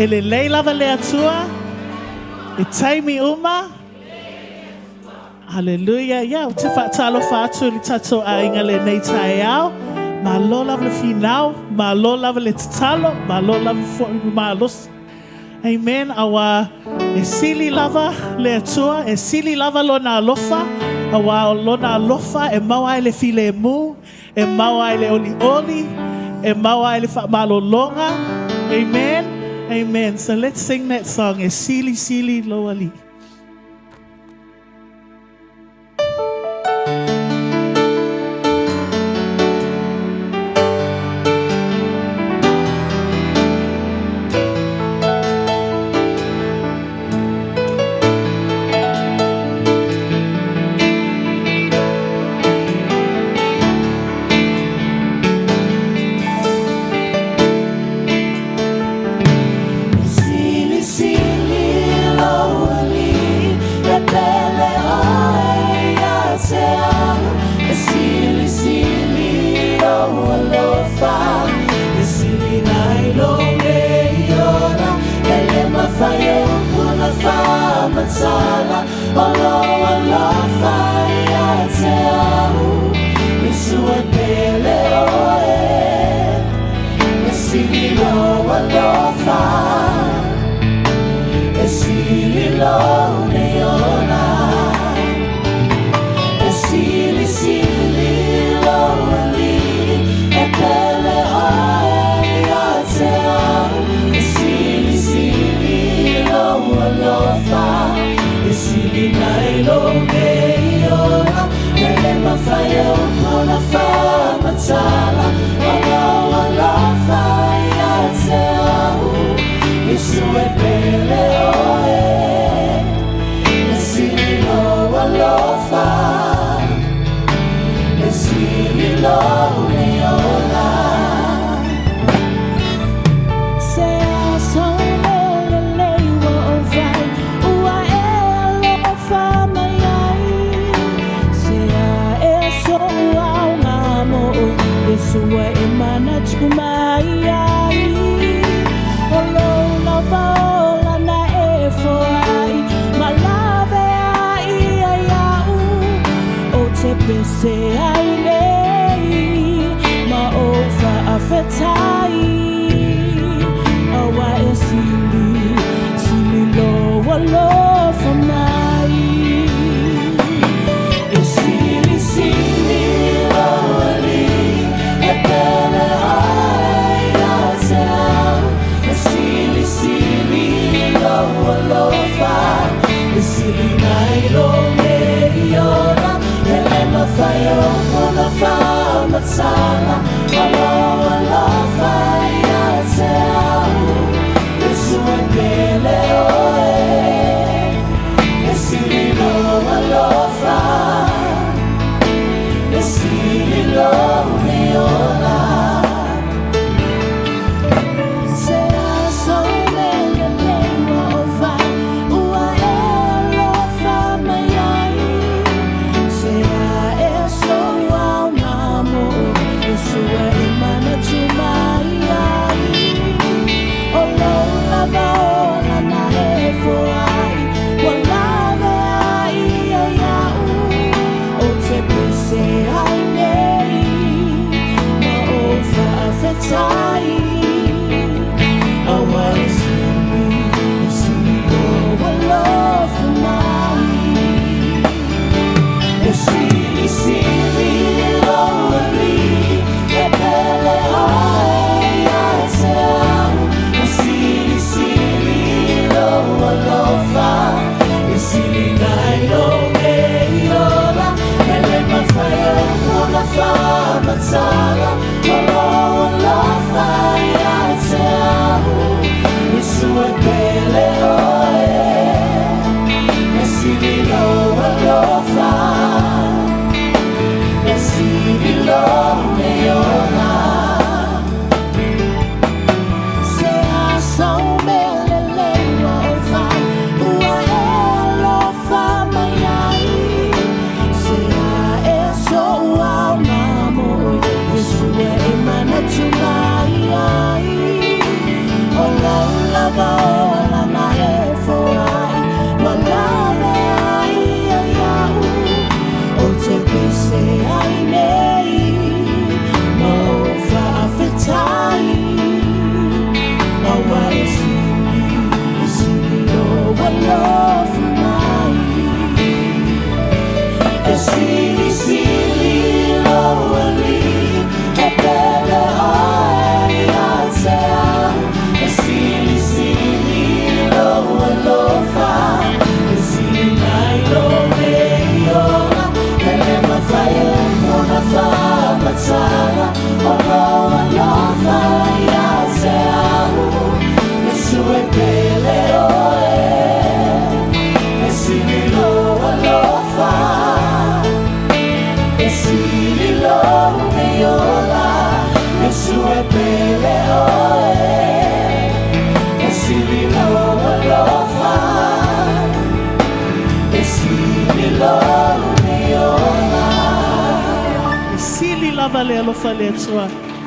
Ele leila vale atua. Itaimi uma. Hallelujah. Yeah, tifa talo fatu li tato a ingale nei taiao. Ma lo lava le finau, ma lo lava le talo, ma lo lava fo ma los. Amen. Awa esili lava le atua, esili lava lo na lofa. Awa lo na lofa e mawa ele file mu, e mawa ele oli oli, e mawa ele fa malo longa. Amen. Amen. So let's sing that song. Esili sili loali. Fire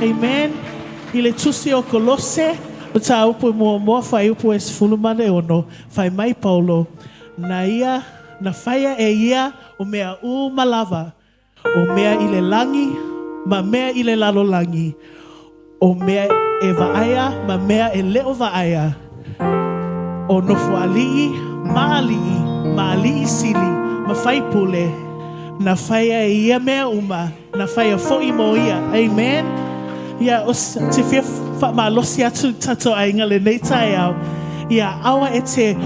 Amen. Ile tusi o kolose, uta upo mua fai upo es fulumane ono, fai mai Paulo, na ia, na faia e ia, o mea u malava, o mea ile langi, ma mea ile lalo langi, o mea e vaaya, ma mea e leo vaaya, o nofu alii, ma alii sili, ma fai pule, na faia e ia mea uma, na faia fo'i mo ia, amen. Ia os te fia ma losi atu tato ainga le nei tai au. Ia awa e te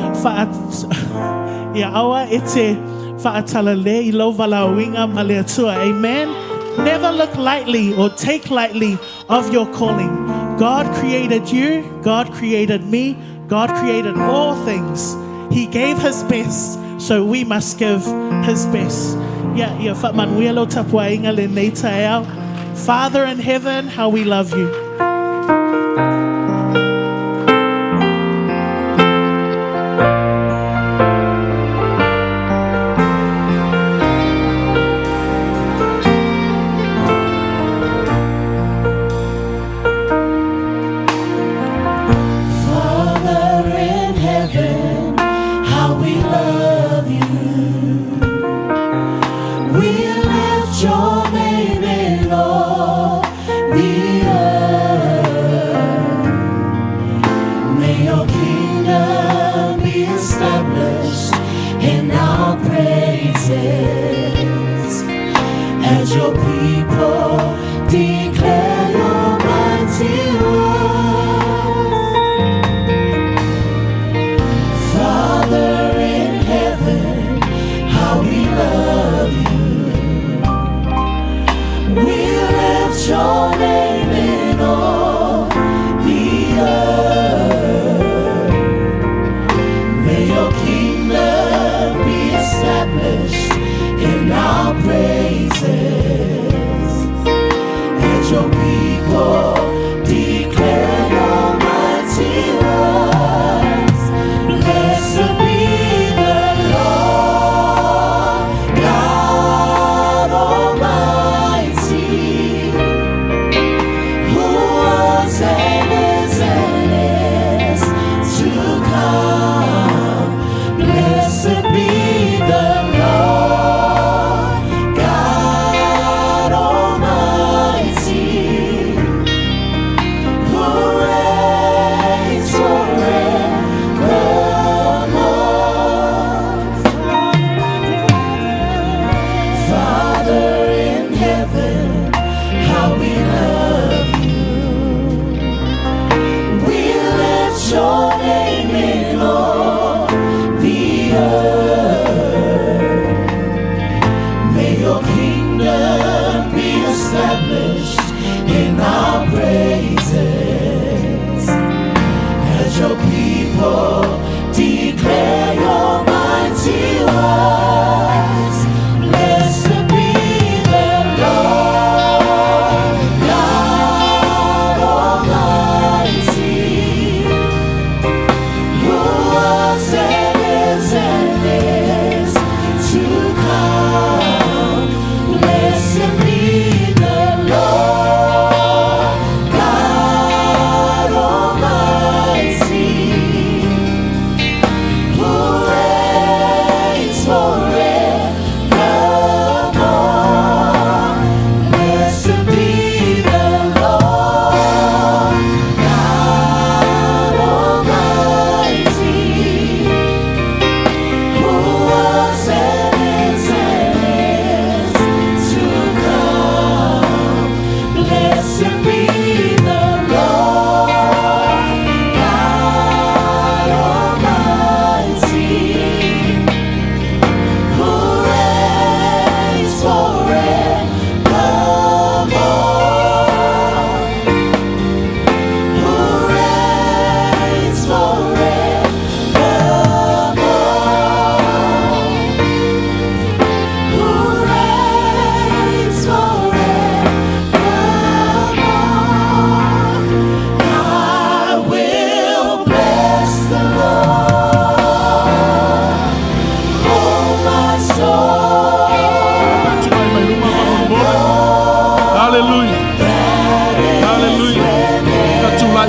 whaatala le I lau walauinga ma le atua, amen. Never look lightly or take lightly of your calling. God created you, God created me, God created all things. He gave his best, so we must give his best. Ia whaamanuia lo tapua inga le nei tai au. Father in heaven, how we love you. Father in heaven, how we love you. We lift your name in all the earth. May your kingdom be established in our praises as your people declare your mighty word. Father in heaven, how we love you.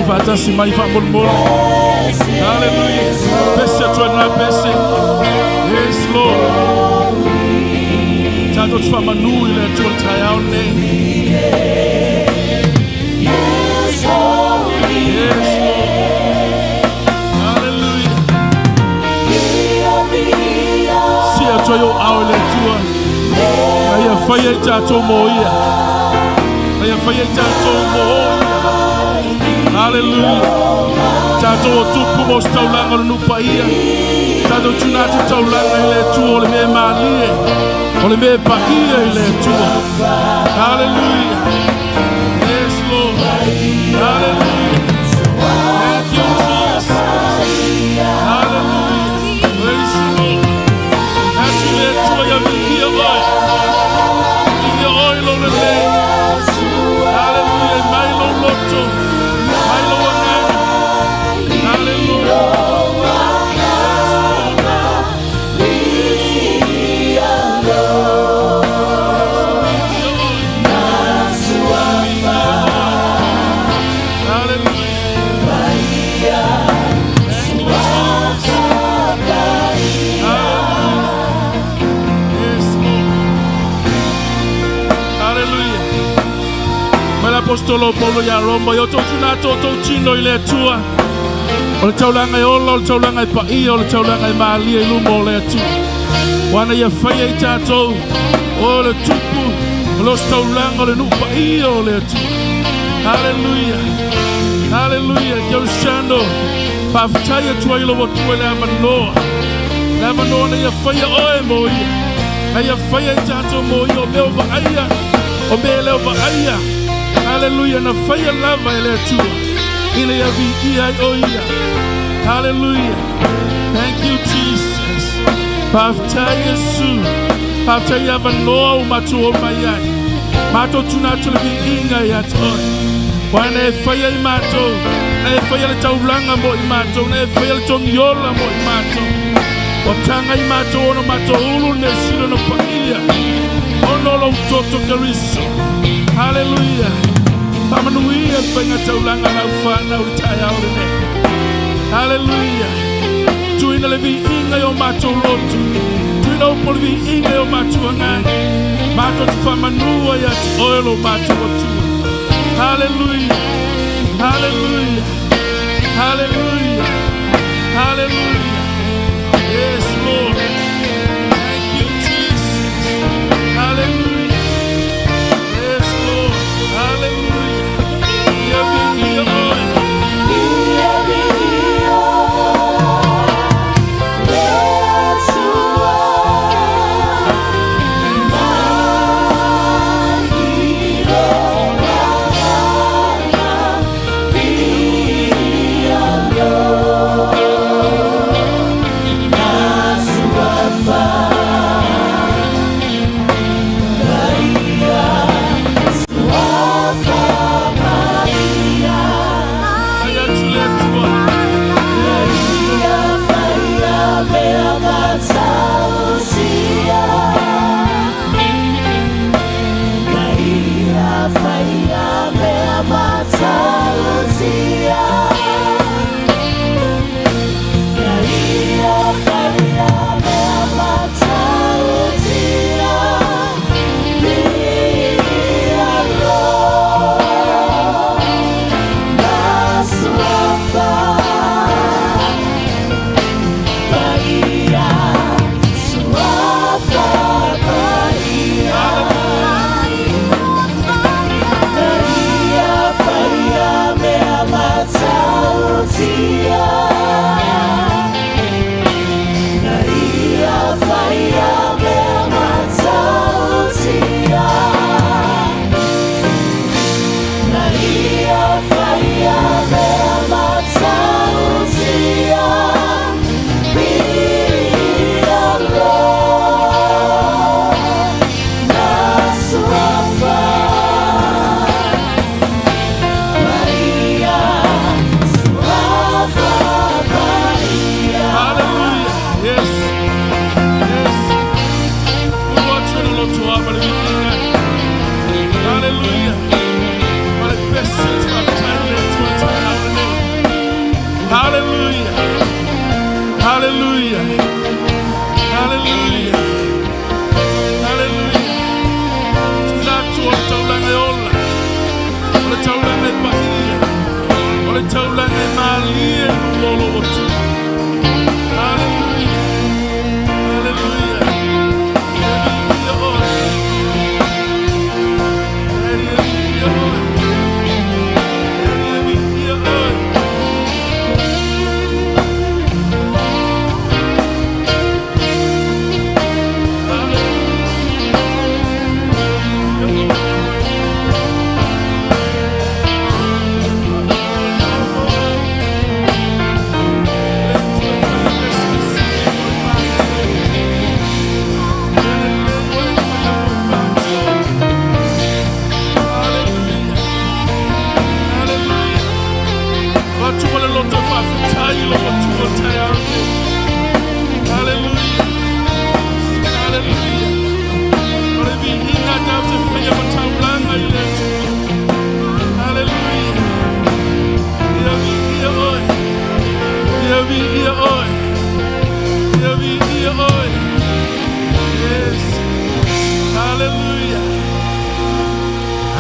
mai fata si mai fa mol. Hallelujah. Bese tu na bese. Yes Lord. Tato tu fa manu ile tu tayao ne. Yes, holy. Yes Lord. Hallelujah. Si a tu yo aule tua. Ai a fire tato moia. Ai a fire tato moia. Hallelujah. Tato tupu mo staulanga no paia. Tato tunatu taulanga ile tu ole me malie. Ole me paia ile tu. Hallelujah. Yes Lord. Hallelujah. Thank you Jesus. Hallelujah. Praise you Lord. That's ile tu ya via boy. Via oil on the day. Hallelujah. Milo lotto. Milo wanani. Hallelujah. Apostolo Paulo ya Roma yo totuna toto chino ile tua ole taulanga yola ole taulanga pa ia ole taulanga mali e lumo le tu wana ya faya tato ole tupu ole taulanga ole nu pa ia ole tu hallelujah hallelujah yo shando pa fitaya tua ilo watu lava no na ya faya oe moia na ya faya tato moio leva aya o leva aya. Hallelujah, na fire lava ile tu. Ile ya vi oia. Hallelujah. Thank you Jesus. Pafta Yesu. Pafta ya vano matu o mayai. Mato tunatul vi inga ya to. Wana fire mato. Na fire le taulanga mo mato. Na fire le tongiola mo mato. Otanga mato ono mato ulu ne sino no paia. Ono lo toto kariso. Hallelujah. Pamanuia fenga taulanga na ufana utaya ole. Hallelujah. Tuina levi inga yo mato lotu. Tuina upolvi inga yo mato ngai. Mato tufamanua ya oilo mato lotu. Hallelujah. Hallelujah. Hallelujah. Hallelujah. Yes, Lord. Thank you, Jesus. Hallelujah. Yes, Lord. Hallelujah.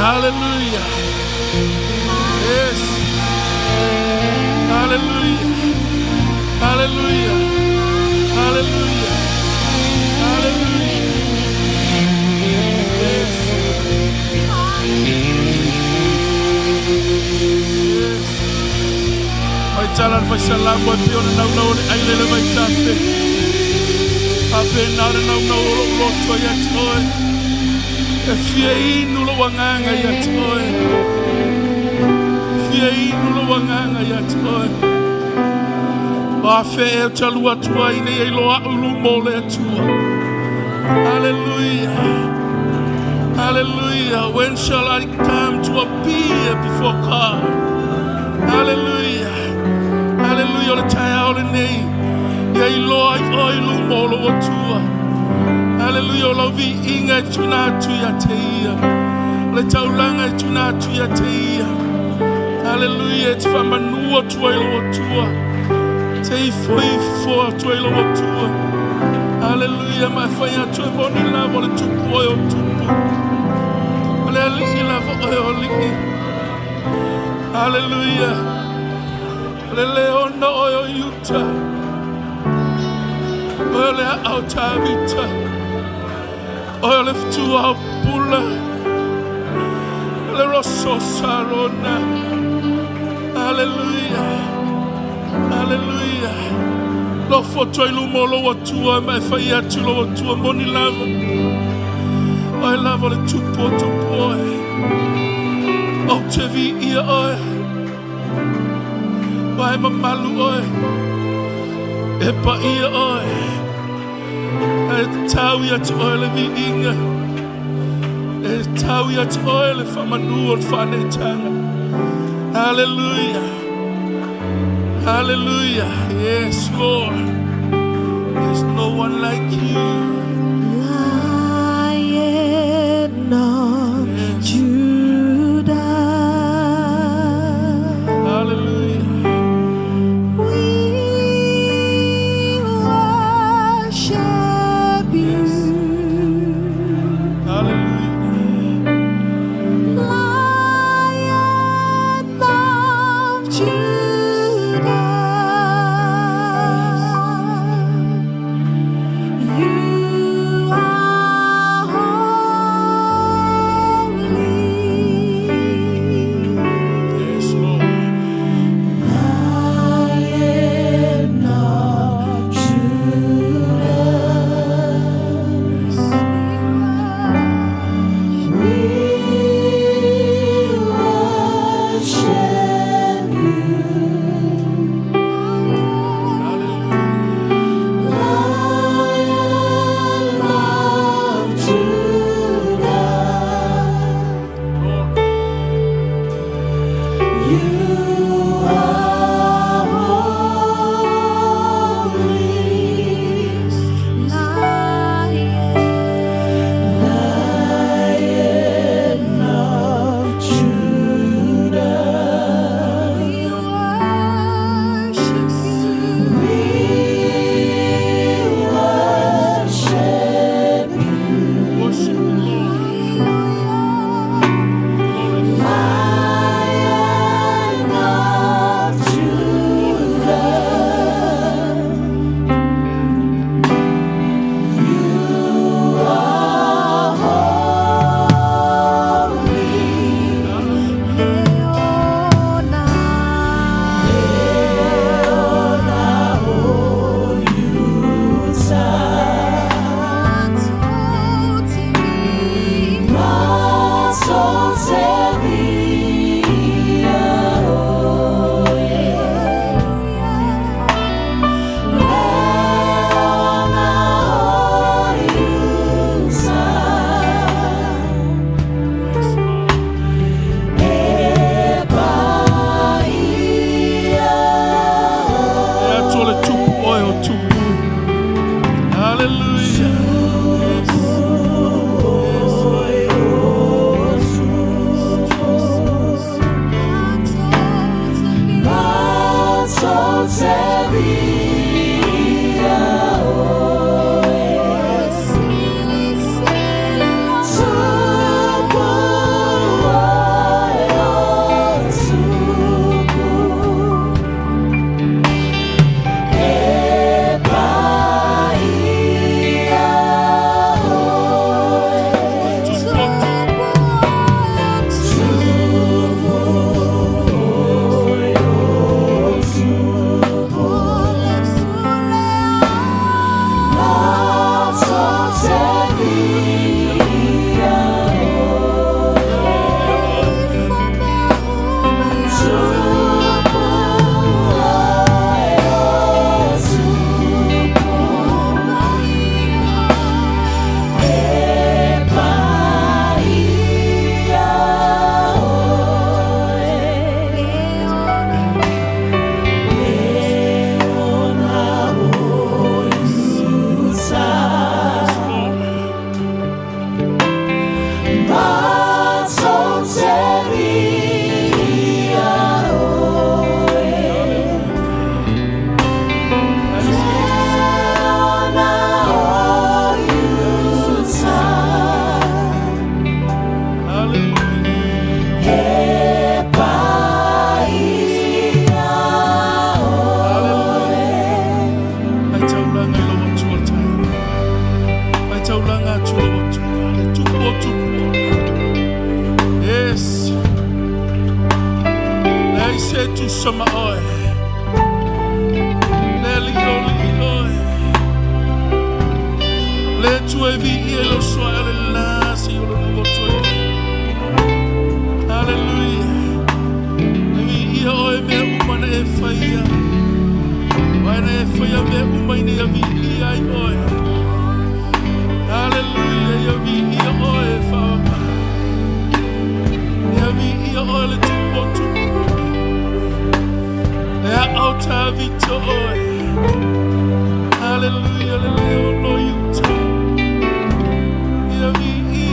Hallelujah. Yes. Hallelujah. Hallelujah. Hallelujah. Hallelujah. Yes. Yes. Mai jalan fai salam boy pion nau nau ai lele mai tafe. Ape nau nau nau lo to ya toy. E fie inu lo wanganga ya toy. Fie inu lo wanganga ya toy. Afe e talua tua ine e loa ulu mole tua. Hallelujah. Hallelujah. When shall I come to appear before God? Hallelujah. Hallelujah. Le tai ole nei. Ya i loa i oilu molo o tua. Hallelujah. Lo vi inga tuna tu ya te ia. Le taulanga tuna tu ya te ia. Hallelujah. Te whamanua tua ilo o tua. Te foi fo tua ilo o tua. Hallelujah. Ma fai a tua moni lavo le tupu oi o tupu. Le alii lavo oi o lii. Hallelujah. Le leona oi o yuta. Oi le auta vita. Oi le ftua o pula. Le rosso sarona. Hallelujah. Hallelujah. Lo foto ilu molo wa tua mai fai atu lo wa tua moni lava. Oi lava le tupo oi. O te vi ia oi. Vai mamalu oi. E pa ia oi. E tau ia tu oi le vi inga. E tau ia tu oi le whamanu o le whanetanga. Hallelujah. Hallelujah. Yes, Lord. There's no one like you. Lion of Judah. Hallelujah. We worship you. Hallelujah. Lion of Judah. You le tu sama oi. Le li oi. Le tu e vi e lo so le la si o lo nuovo tu. Hallelujah. Le vi e oi me umana e faia. Wana e faia me umana e vi e ai oi. Hallelujah. Ya vi e oi fa. Ya vi e oi le tu potu. Le auta vito oi. Hallelujah. Le leo no yuta. Ya vi e.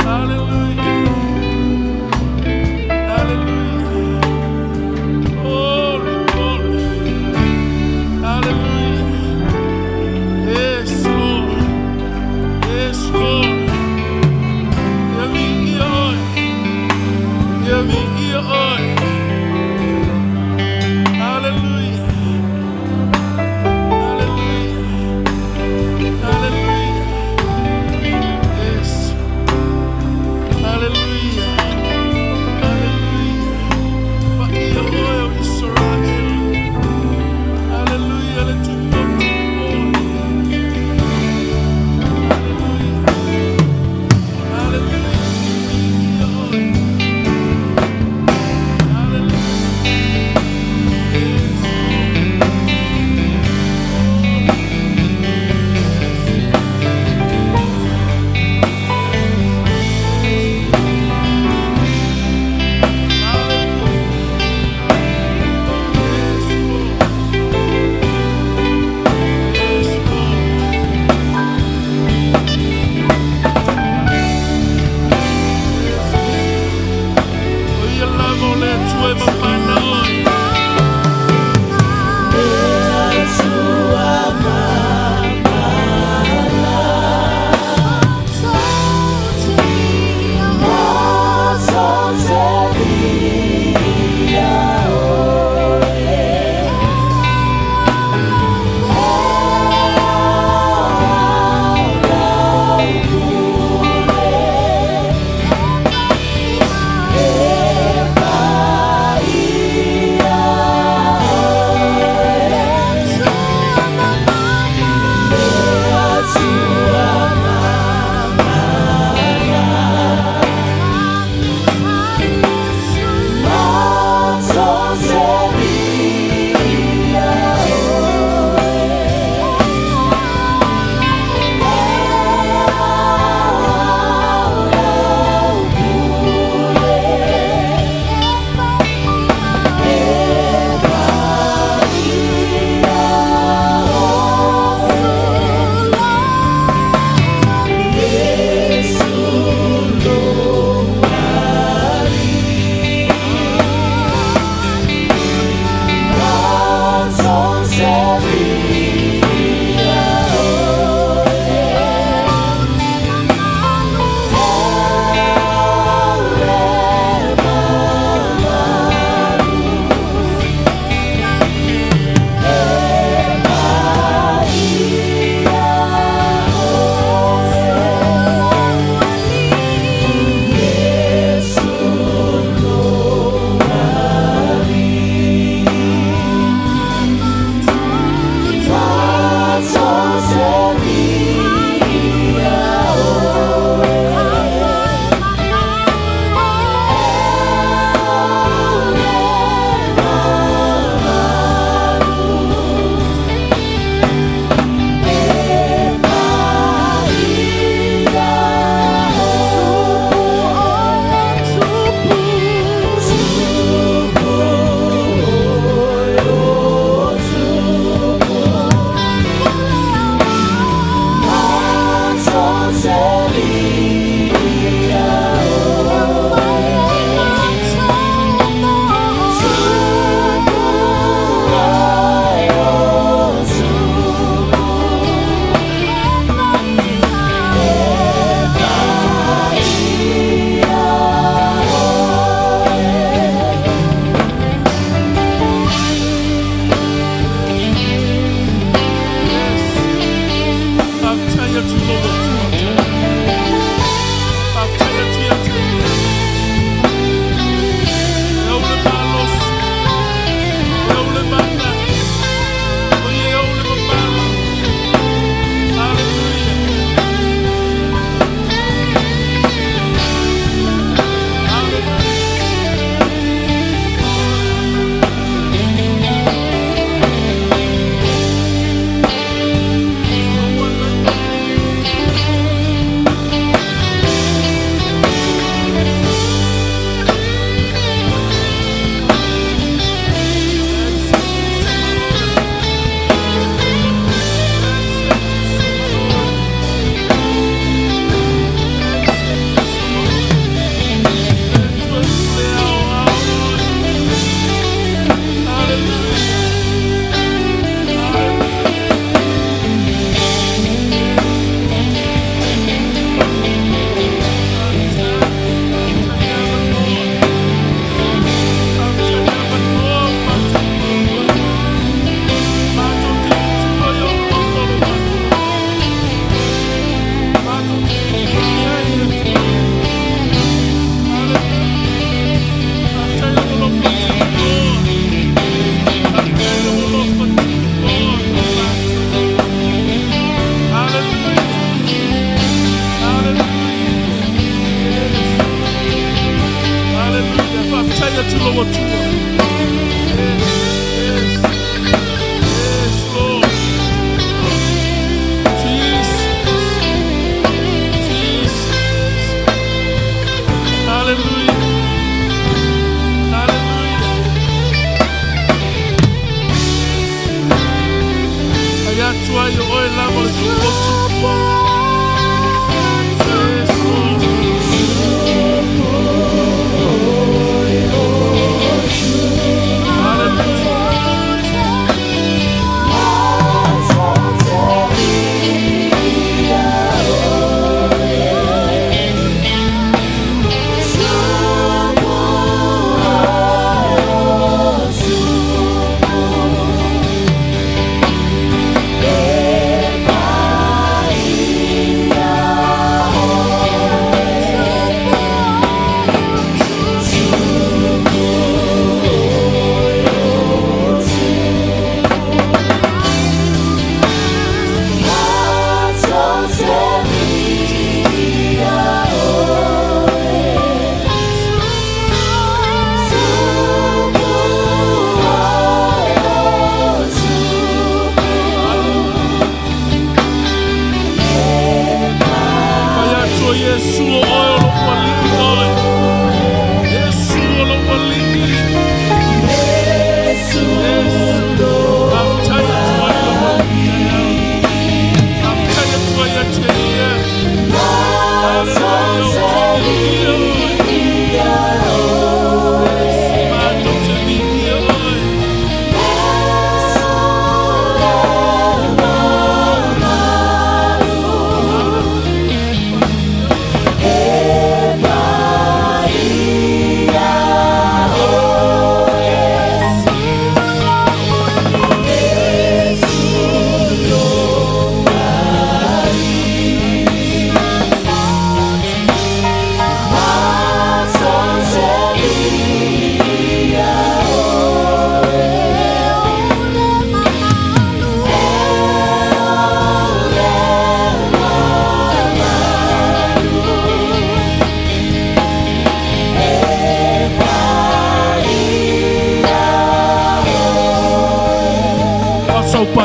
Hallelujah. Hallelujah. Glory, glory. Hallelujah. Yes, Lord. Yes, Lord. Ya vi e oi. Ya vi e oi.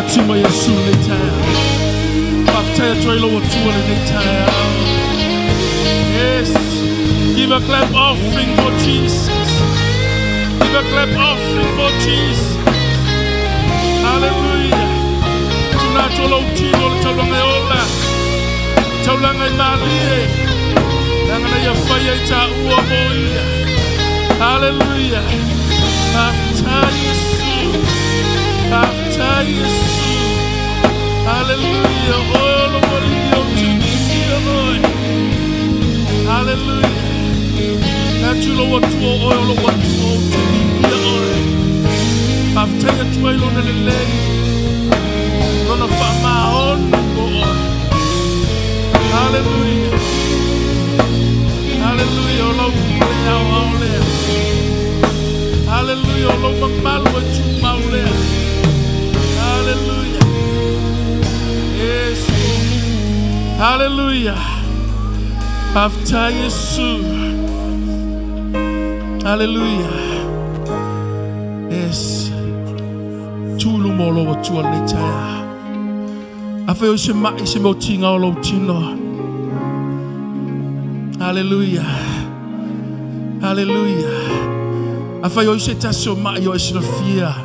Chima Yesu Netaya. Baptaya Troilo Watua Netaya. Yes. Give a clap offering for Jesus. Give a clap offering for Jesus. Hallelujah. Tuna tolo tino tolonga ola. Tolanga malie. Nangana ya fire ta uwa boya. Hallelujah. Baptaya Yesu. Baptaya Yesu. Hallelujah. All over you to me, Lord. Hallelujah. That you know what to oil what to me, Lord. Baptaya Troilo on the legs. Gonna find my own Lord. Hallelujah. Hallelujah. All there. Hallelujah. All over my Lord, you Maulea. Hallelujah. Yes. Hallelujah. Baptaya Yesu. Hallelujah. Yes. Tulu molo wa tua letaya. Afeo se ma se mo tinga o lo tino. Hallelujah. Hallelujah. Afeo se taso ma yo se no fia.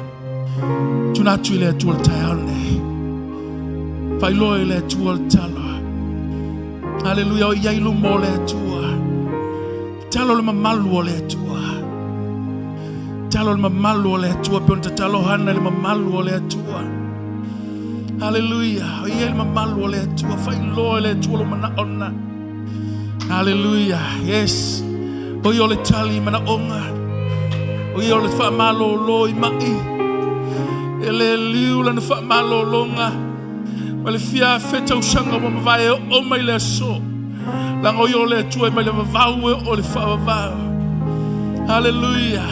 Tuna tuile tuol tayane. Failo ile tuol talo. Hallelujah. O yailu mole tua. Talo le mamalu ole tua. Talo le mamalu ole tua. Pionta talo hana le mamalu ole tua. Hallelujah. O yailu mamalu ole tua. Failo ile tua lo mana ona. Hallelujah. Yes. O yole tali mana onga. O yole fa malo lo imai. Ele liu la fa malo longa. Wale fia feta usanga mo vai o mai le so. Lango yo le tua mai le vau o le whaavau. Hallelujah.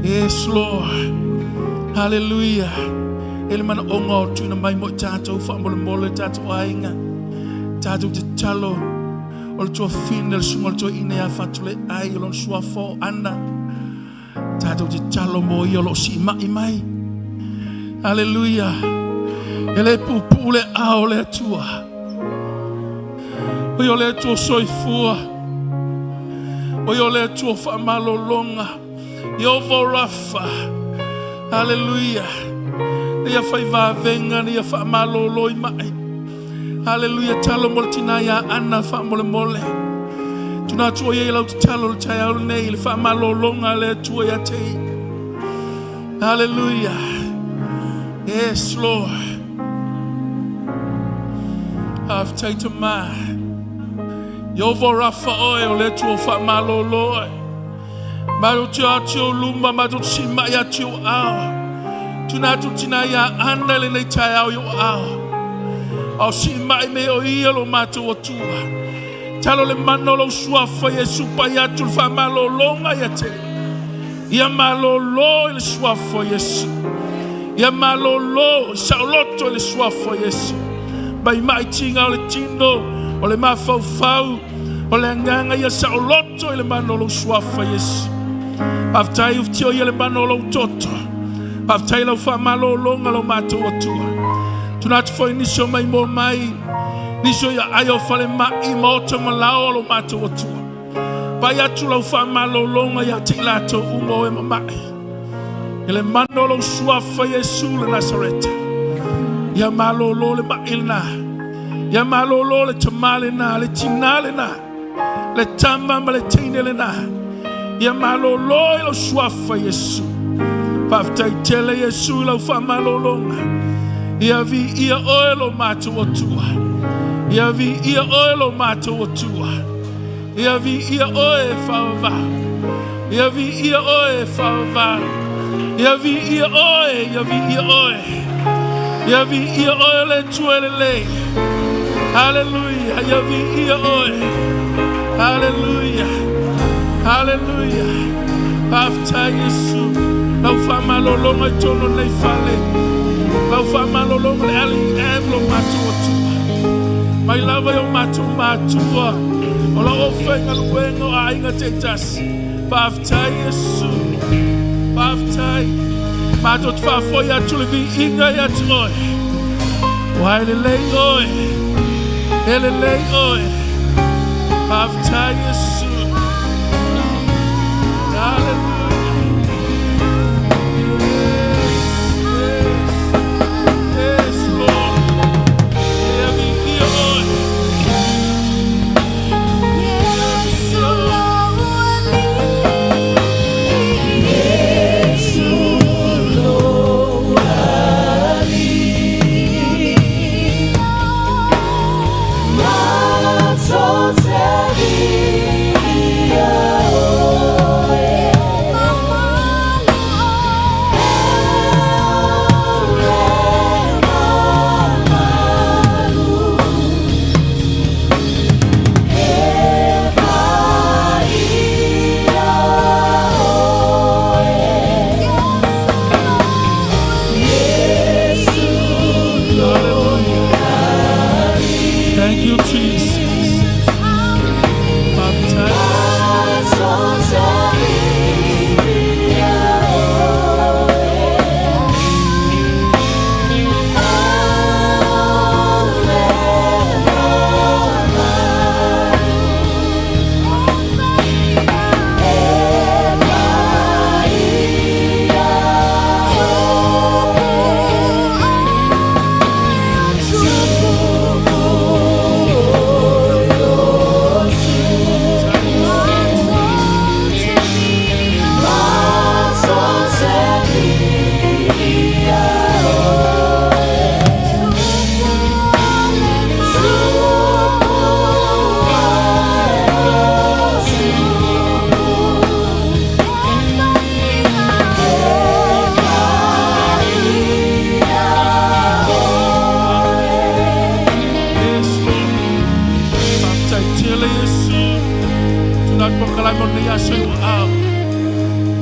Yes, Lord. Hallelujah. Ele mana onga o tuna mai mo tātou whaamole mole tātou ainga. Tātou te talo. O le tua whina le sunga le tua ine a whatule ai o lon sua fo ana. Tātou te talo mo i o lo si mai mai. Hallelujah. Ele pupu le ao le atua. O yo le atua soifua. O yo le atua whaamalo longa. Yovo Rafa. Hallelujah. Ia whai venga ia whaamalo loi mai. Hallelujah. Talo mole tina ia ana whaamole mole. Tuna tua ia lau te talo le tai au nei le whaamalo longa le atua ia te. Hallelujah. Yes, Lord. I've taken my Yovo Rafa oil le tua whaamalo loi. Maro tia tio lumba maro sima ya tio ao. Tuna tu tina ya anda le nei tai au yo ao. Au sima me o ia lo mato o tua. Talo le mano lo suafa Yesu pa ya tu whaamalo longa ya te. Ia malo lo le suafa Yesu. Ia malo lo sauloto le suafa Yesu. Bai mai tinga o le tino o le mafau o le nganga ia sauloto le mano lo suafa Yesu. Aftai uf tio ia le mano lo toto. Aftai lo whaamalo longa lo mato o tua. Tuna tu foi nisho mai mo mai. Nisho ia ayo fale mai moto malao lo mato o tua. Pai atu lo whaamalo longa ia te lato ungo e mamai. Ele mano lo suafa Yesu le Nazareta. Ia malo lo le mailna. Ia malo lo le tamale na, le tinale na. Le tamba ma le tine na. Ia malo lo lo suafa Yesu. Paftai tele Yesu lo whaamalo longa. Ia vi ia oelo mato o tua. Ia vi ia oelo mato o tua. Ia vi ia oe whaava. Ia vi ia oe whaava. Ia vi ia oe, ia vi ia oe. Ia vi ia oe le tuelele. Hallelujah. Ia vi ia oe. Hallelujah. Hallelujah. Paftai Yesu. Lau whaamalo longa tono nei whale. Lau whaamalo longa le ali lo matua tua. Mai lava yo matua. O la ofenga luenga o ainga te tasi. Paftai Yesu. Paftai. Matot whafoia tule vi inga ya toi. Wai le lei oe. Ele lei oe. Paftai Yesu. Hallelujah. Totally. taitele Yesu. Tuna pokalai mo nei aso o au.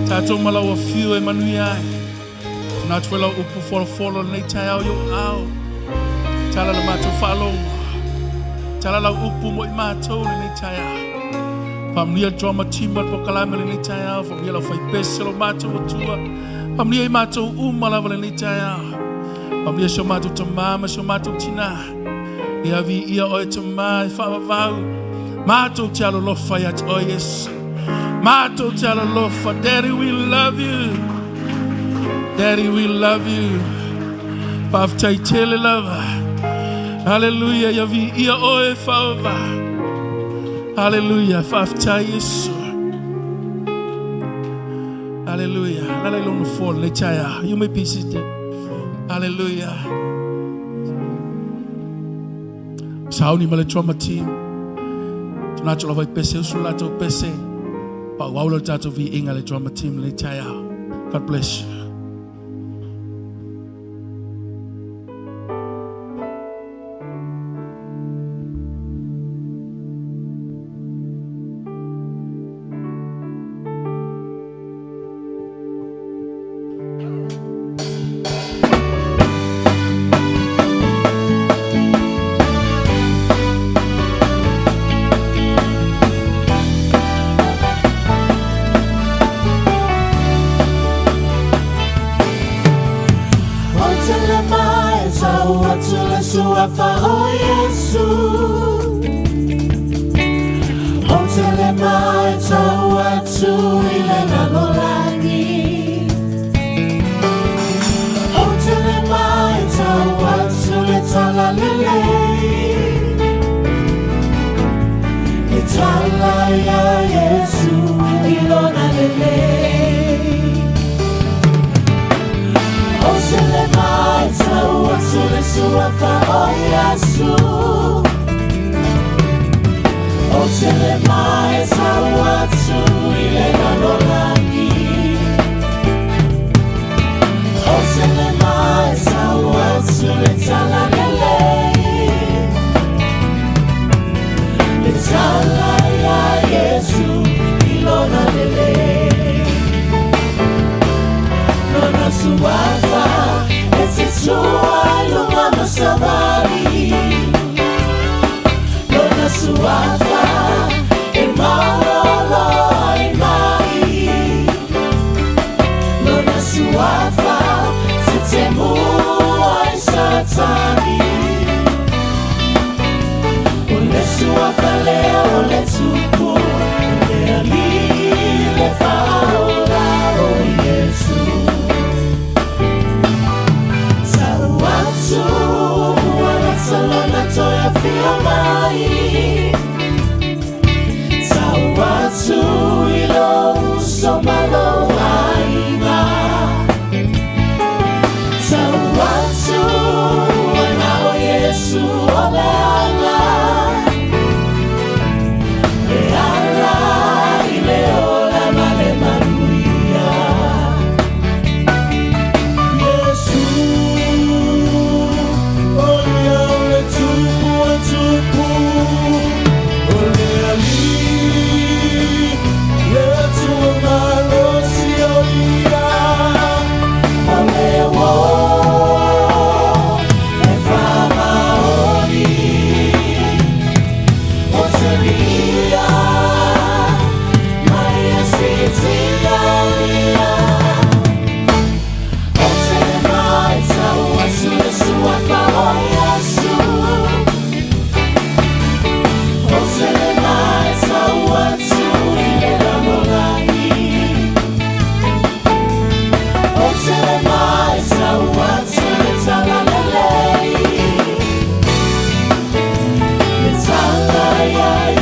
Tato malawa fiu e manui ai. Tuna tuela upu folo nei tai au yo au. Tala la mato whalonga. Tala la upu mo I mato nei tai au. Pamlia drama team at pokalai mo nei tai au. Pamlia la fai bese lo mato o tua. Pamlia I mato umala vale nei tai au. Pamlia sho mato tamama sho mato tina. Ia vi ia oi tamai whawavau. Mato te alo lofa ya te oi Yesu. Mato te alo lofa. Daddy, we love you. Daddy, we love you. Paf tai tele lava. Hallelujah. Ia vi ia oi whawavau. Hallelujah. Paf tai Yesu. Hallelujah. Nala ilonu fall le chaya. You may be seated. Hallelujah. Sauni male trauma team. Tunacholo vai pese usulato pese. Pa waulo tato vi inga le trauma team le chaya. God bless you.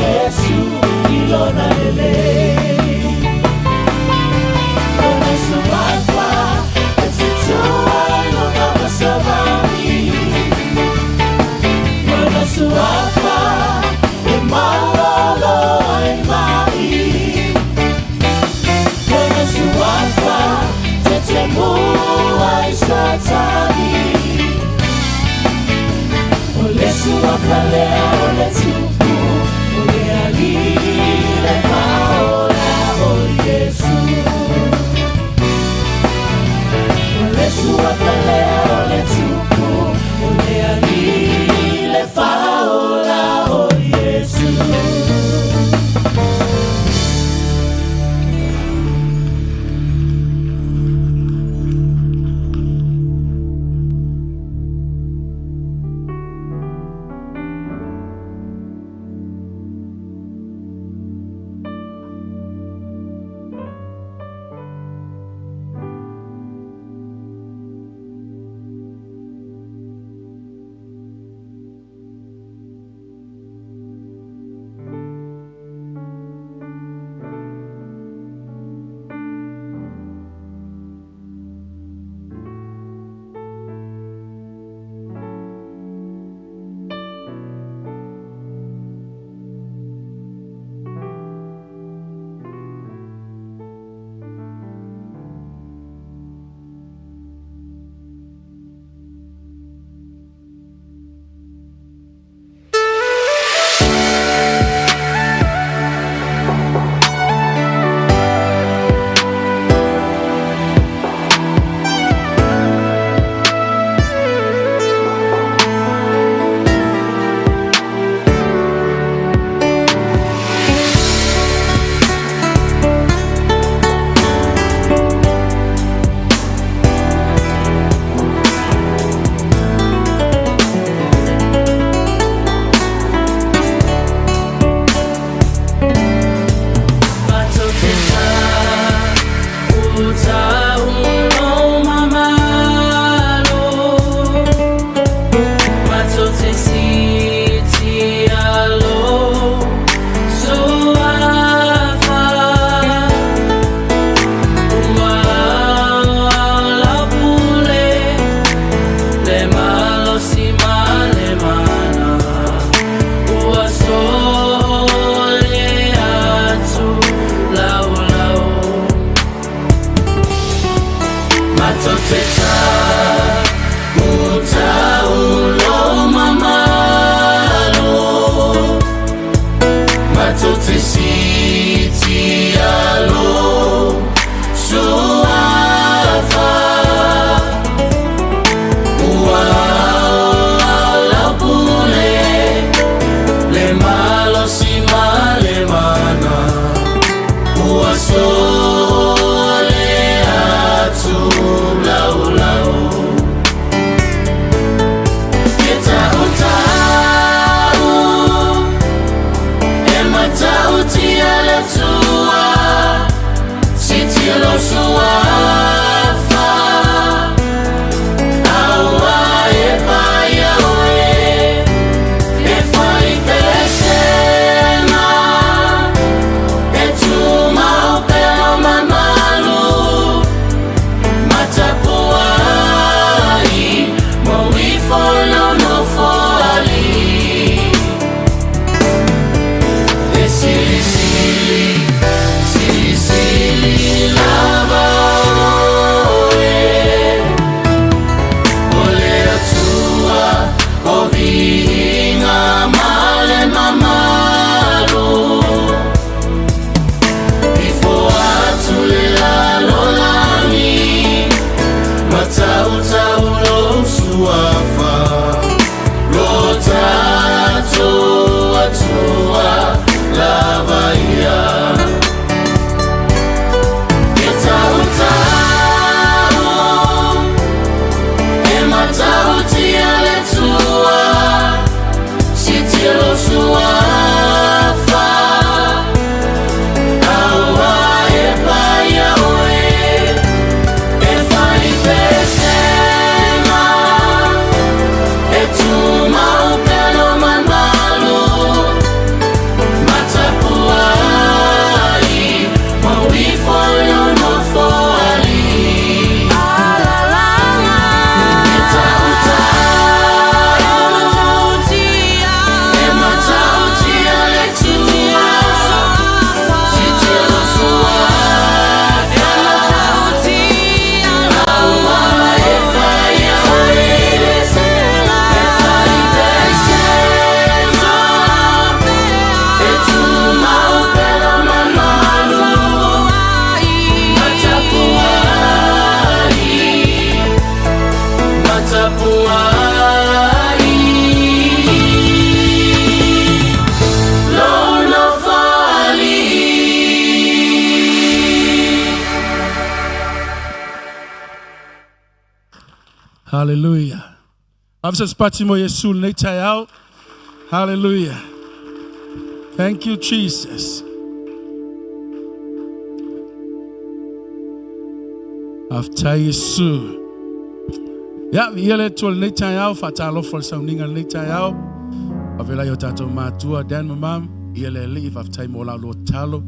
Yeah. Hallelujah. Afisa patimo Yesu netayao. Hallelujah. Thank you, Jesus. After Yesu. Ya yele tol netayao fatalo for sounding and netayao. Avela yotato matua dan mamam yele leave after mola lo talo.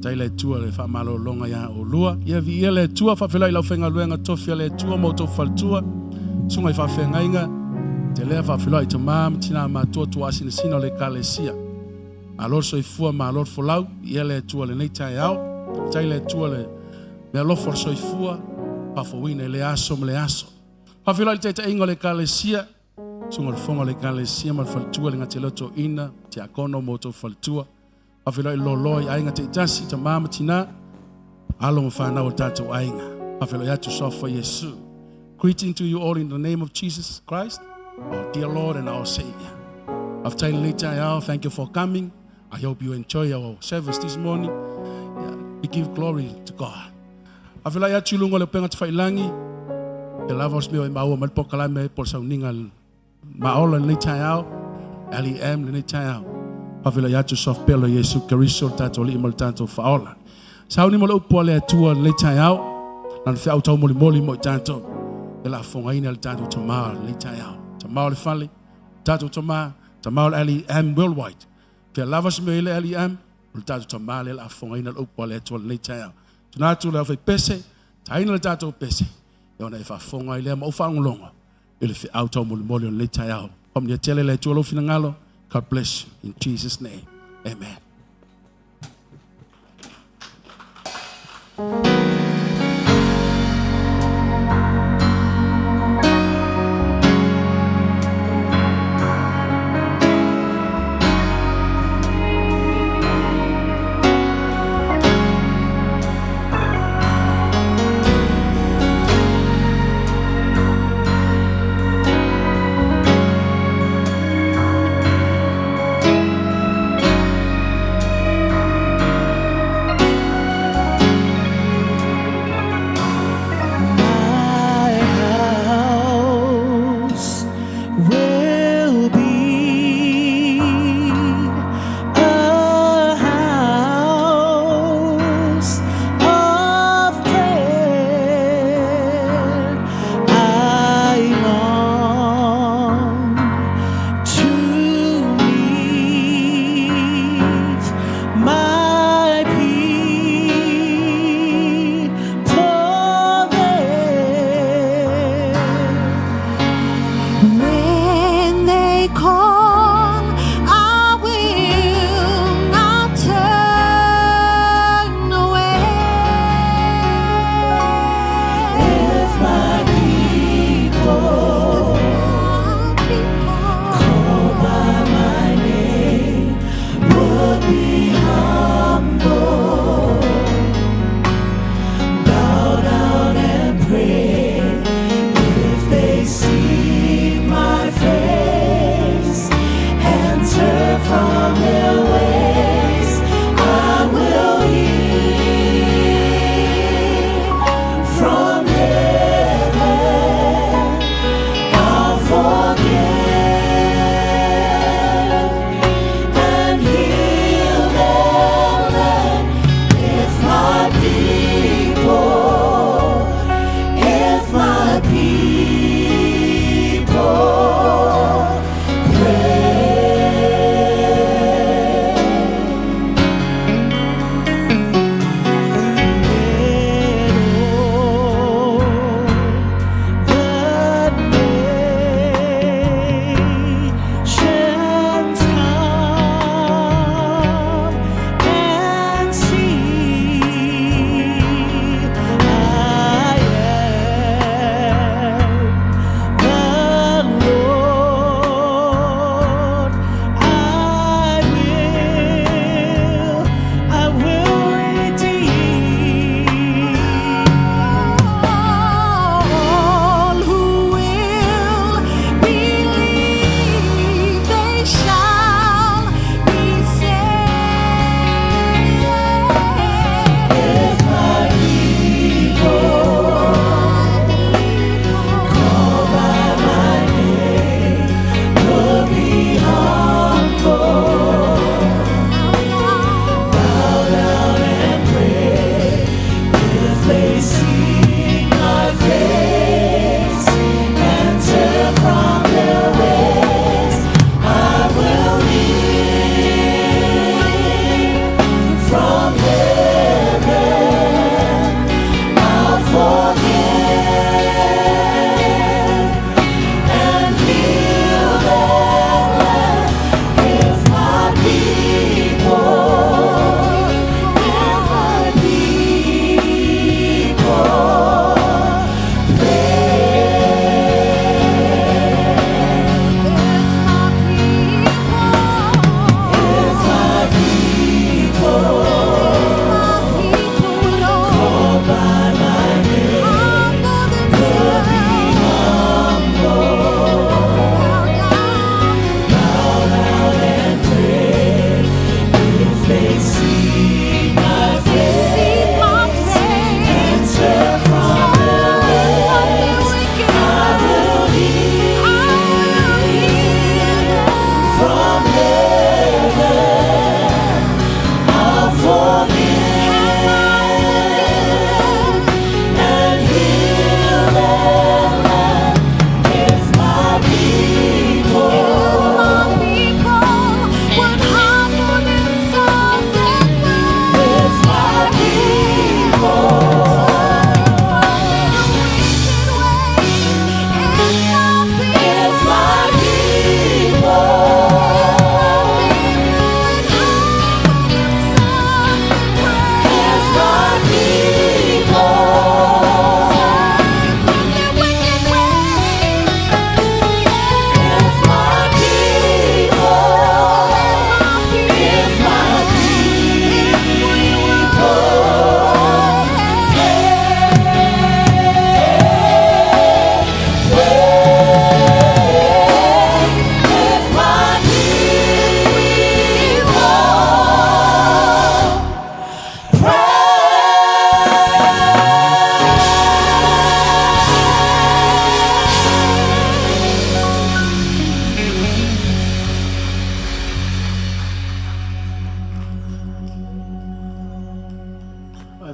Taile tua le fa malo longa ya olua. Ya yele tua fa fela ila fenga luenga tofia le tua moto faltua. Sunga fa fenga inga. Tele fa fela ita mam tina matua tua sino le kalesia. Alor so ifua ma alor folau yele tua le netayao. Taile tua le me alor for so ifua pa fo wine le aso le aso. Fa fela ita inga le kalesia. Sunga le fonga le kalesia ma faltua le ngateloto ina ti akono moto faltua. Afilo loloi ainga te jasi te mama tina alo mfana o tato ainga. Afilo yatu sofa Yesu. Greeting to you all in the name of Jesus Christ, our dear Lord and our Savior. After later, thank you for coming. I hope you enjoy our service this morning. We give glory to God. Afilo yatu lungo le penga tfailangi. The lovers me o mawo malpokala me por sa uningal maolo later LEM later. Avila yatu sof pelo Yesu Kristo tato li mal tanto faola. Sauni mo upole tua leta yao. Nan fe auto mo mo tanto. Ela fonga ina tanto tama leta yao. Tama le fali. Tato tama LEM worldwide. Fe lavas me LEM. Tato tama le la fonga ina upole tua leta yao. Tunato la fe pese. Taina le tato pese. Yona fa fonga ile mo fangulonga. Ele fe auto mo leta yao. Om dia tele le tua lo finangalo. God bless you in Jesus' name. Amen.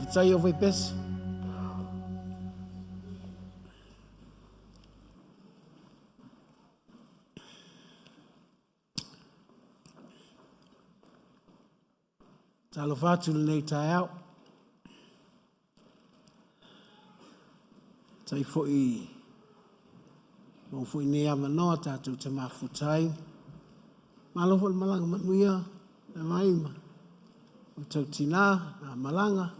fitai o fai pesi. Talo fatu nei tai au. Tai foi mo foi nei amanoa tatu te mafutai. Malo fo malanga manuia e mai ma. O tau tina a malanga.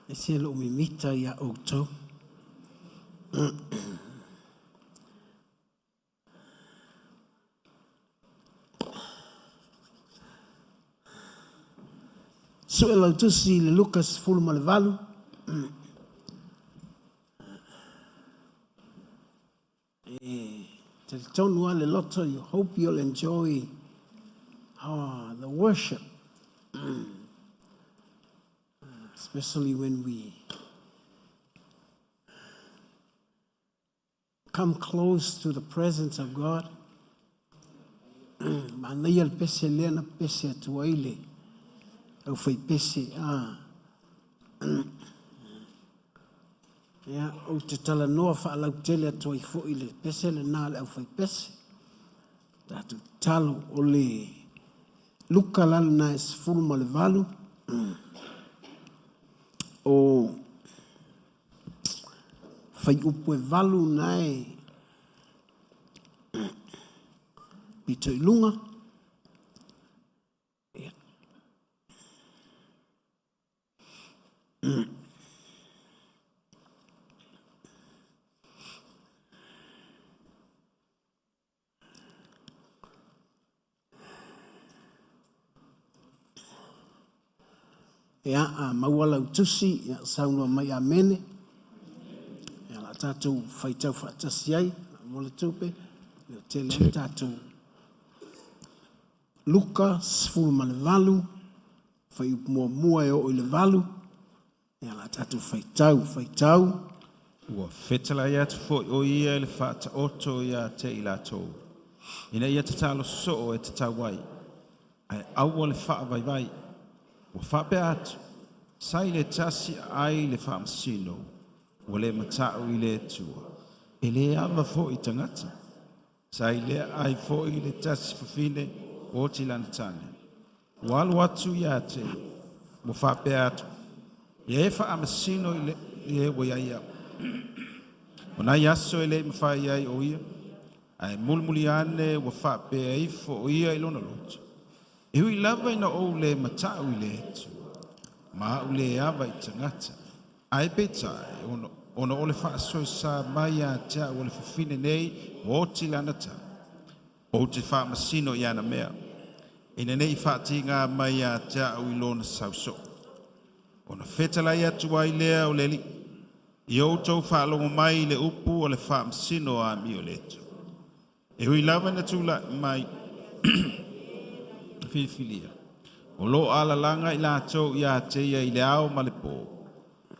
E sielo mimita ia o tau. So ela tusi le Lucas fulu ma le valu. Te tonu ale loto, you hope you'll enjoy the worship. Especially when we come close to the presence of God. Manai al pese lena pese atuaile. Au fai pese ya o te tala noa fa lau tele atuai fo ile pese le nale au fai pese tatu talo o le luka lalo na es fulu ma le valu o fai upu e valu nae pito ilunga mawala utusi ya saunua mai amene ya la tatu faitau fatasiai mole tupe le tele tatu Luka sfulu ma le valu fai mua e o le valu ya la tatu faitau ua fetala ia te fo o ia le fata oto ia te ilatou ina ia te talo so e te tawai ai aua le faa vai ua whape atu, sai le tasi ai le whaamsino, ua le matau i le tua. E le ama fo i tangata, sai le ai fo i le tasi fafine o ti lanatane. Ua alu atu ia te, ua whape atu, ia e whaamsino i le ua ia. O nai aso e le mawhai ai o ia, ai mulmuli ane ua whape ai fo o ia i lona lotu. E hui lava ina o le matau i le etu. Ma u le ava i tangata. Ai petai, ono o le whaasoi sa mai a tea o le whawhine nei o ti lanata. O te whaamasino i ana mea. Ina nei whaati ngā mai a tea o i lona sauso. Ono whetala i atu ai lea o le li. I o tau whaalongo mai le upu o le whaamasino a mi o le etu. E hui lava na tula mai filia. O lo ala langa i lātou i a teia i le ao ma le pō.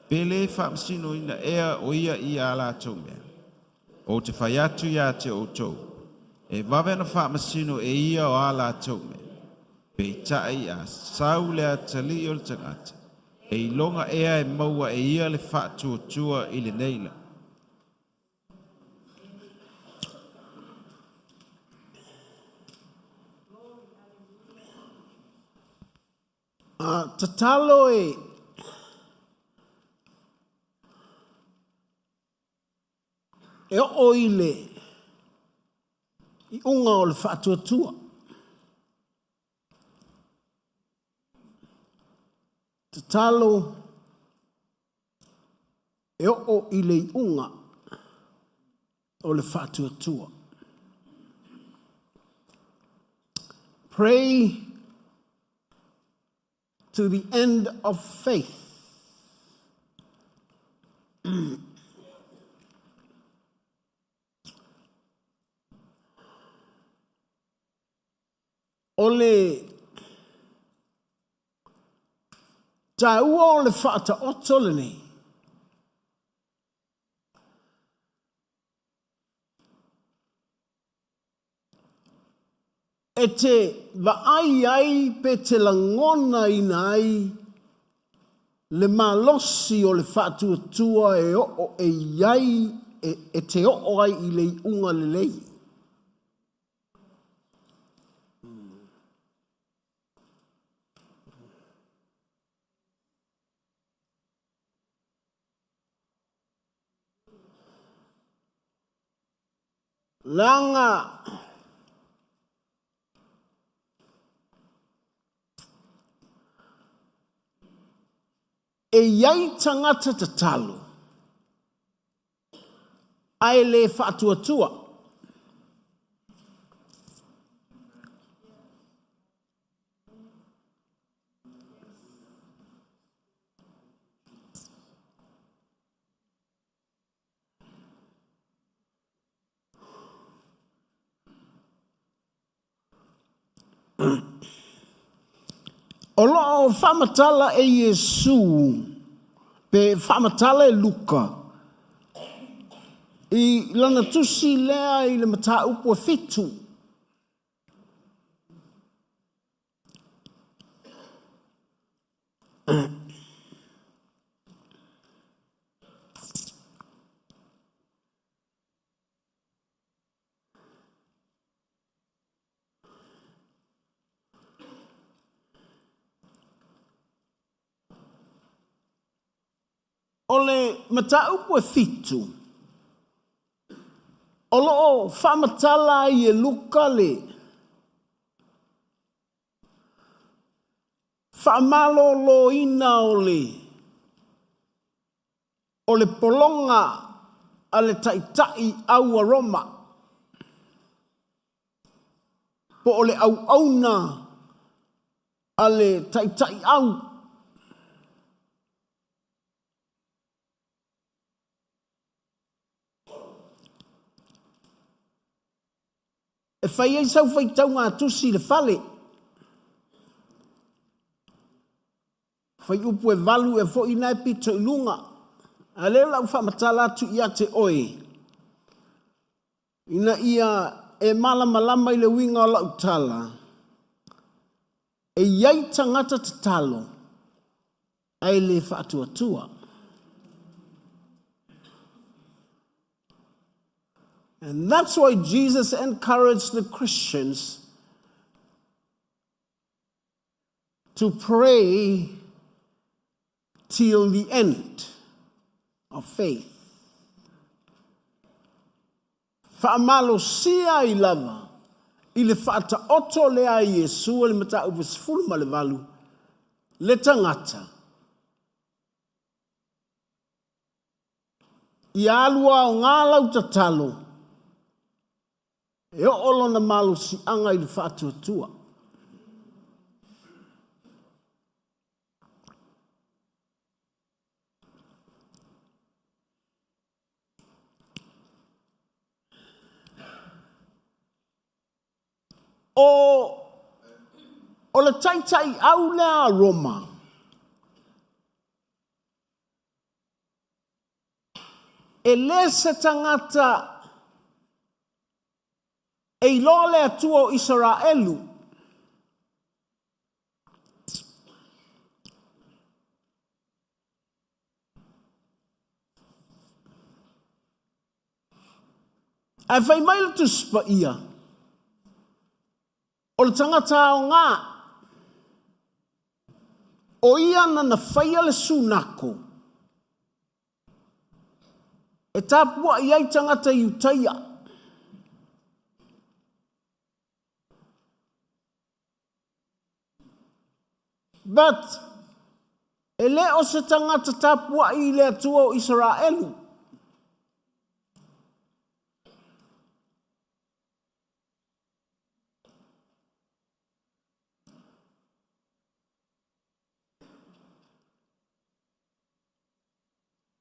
Pele whaamsino ina ea o ia i a lātou mea. O te whai atu i a te o tau. E wawena whaamsino e ia o a lātou mea. Pei tai a sau le a tali o le tangata. E i longa ea e maua e ia le whaatua tua i le neila. Tatalo e o ile i unga o le whaatuatua. Tatalo e o ile i unga o le whaatuatua. Pray to the end of faith. Ole taua o le whaata otole nei. E te vaai ai pe te langona ina ai le malosi o le whaatuatua e o e iai e te o ai I le unga le lei. Langa e iai tangata te talo ai le whaatuatua. O loo whamatala e Yesu pe whamatala e Luka I lana tusi lea I le mata upo fitu. Ole mata upo fitu. O loo whamatala I e Luka le whamalo lo ina o le polonga a le taitai au a Roma. Po o le au auna a le taitai au. E whai ei sau whai tau ngā tusi le whale. Whai upu e walu e fo ina e pito I lunga. A leo lau whamatala atu ia te oe. Ina ia e malama I le winga o lau tala. E iai tangata te talo. Ai le whaatuatua. And that's why Jesus encouraged the Christians to pray till the end of faith. Whaamalo sia I lava, I le whaata oto lea Yesu le mata upasfulu ma le valu, le tangata. I alua o ngā lau tatalo, e o olo na malo si anga I le whaatuatua. O le taitai au lea Roma. E le se tangata e iloa le atua o Israelu. Ai whai mai le tuspa ia. O le tangata o ngā. O ia na whaia le sunako. E tāpua iai tangata I utaia. But, e le o se tangata tāpua I le atua o Israelu.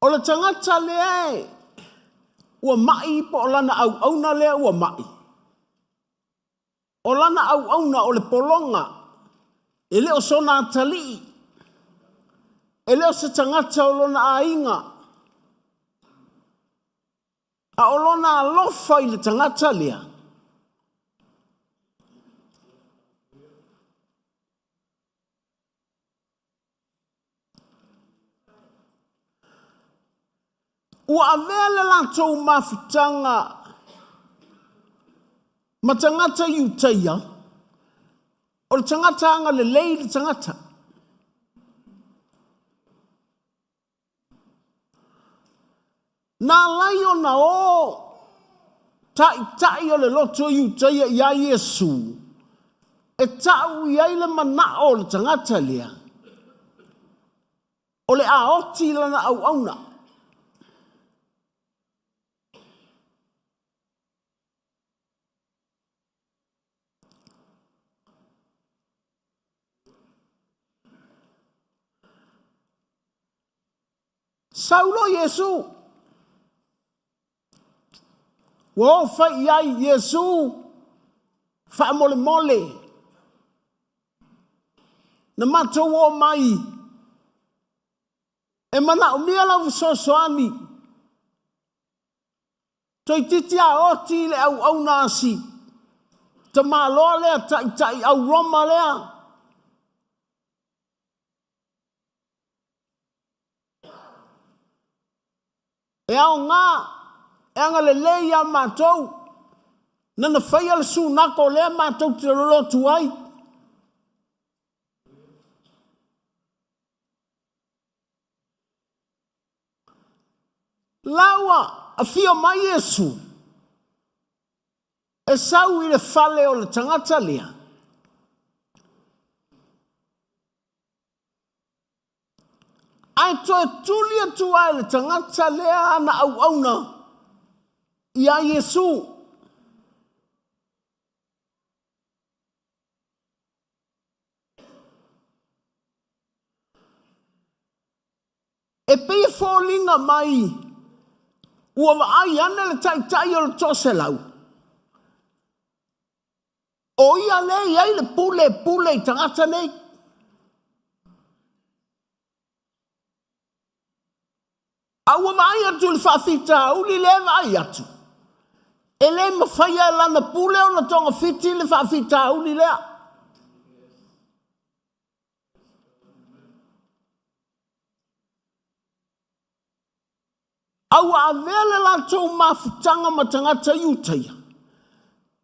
O le tangata lea ua mai po o lana au auna lea ua mai. O lana au auna o le polonga. E leo sona atali. E leo se tangata o lona ainga. A o lona alofa I le tangata lea. ua avea le latou mafutaga ma tagata iutaia o le tagata agalelei le tagata. Nā lai ona o taʻitaʻi o le loto iutaia iā Iesu e taʻu i ai le manaʻo o le tagata lea o le aoti lana auauna. Saulo Iesu wo fai ai Iesu fa mole mole na matou o mai e mana o mia la sosoani toi titi a oti le au nasi te malo le tai au roma le e au ngā e anga le leia matou nana whai ala sunako lea matou te rolotu ai. Laua a fio mai Iesu e sau i le fale o le tangata lea. Ai to tuli atu ai le tangata lea ana au na ia Iesu. E pei fōlinga mai ua ai ana le tai o le tose lau. O ia le iai le pule i tangata nei. Aua mai atu le whaafita uli le mai atu. E le mawhaia lana pule o na tonga fiti le whaafita uli lea. Aua avele lantou mafutanga matangata iutaia.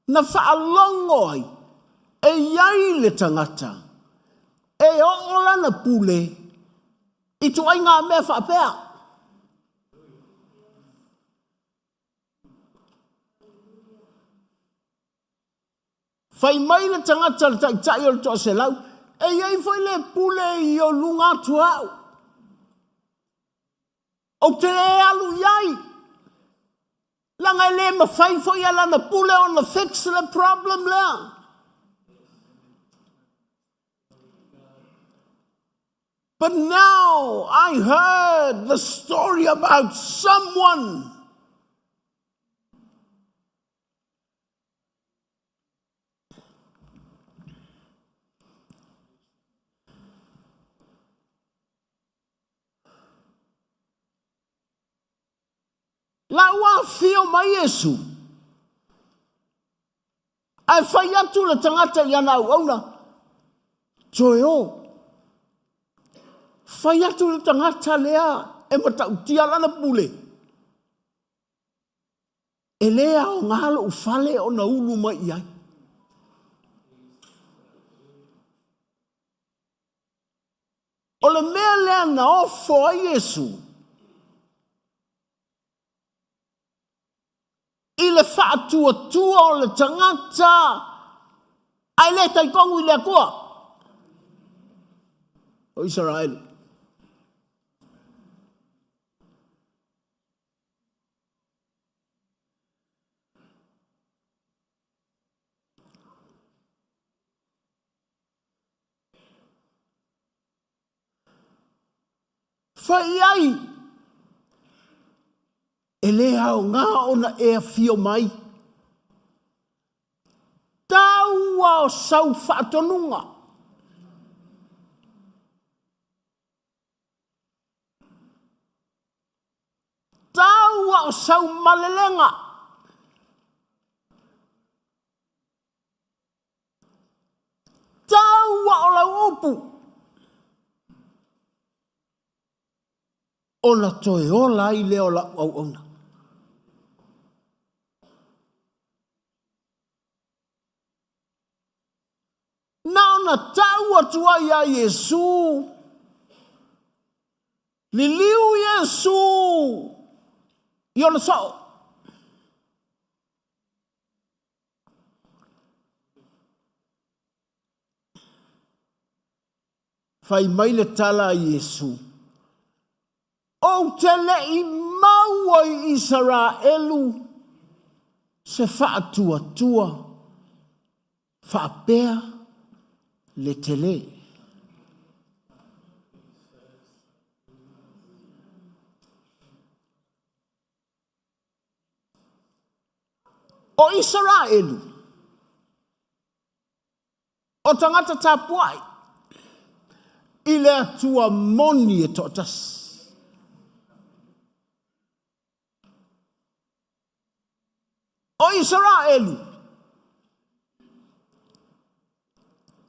Na whaalongo ai e iai le tangata. E o lana pule i tuai ngā mea whaapea. Fai mai le tangata le tai o le tose lau, e iai fai le pule i o lunga tuau. O te e alu iai, langa le ma fai fai ala na pule on the fix the problem lea. But now I heard the story about someone la ua fio mai Iesu. Ai fai atu le tangata i ana auauna. Toe o. Fai atu le tangata lea e matautia lana pule. E lea o ngalo ufale o na ulu mai iai. O le mea lea na ofo a Iesu. I le whaatua o le tangata ai le taikongu i le kua o Israel. Whai ai e le hao ngā ona e fio mai. Taua o sau whaatonunga. Taua o sau malelenga. Taua o lau upu. ona toe ola i leo la au ona. Na ona tau atua ia Yesu. Li liu Yesu. I ona sao. Fai mai le tala a Yesu. O te le i maua i Israelu. Se whaatua tua. Whaapea le tele. O Israelu. O tangata tapuai. I le atua moni e totas. O Israelu.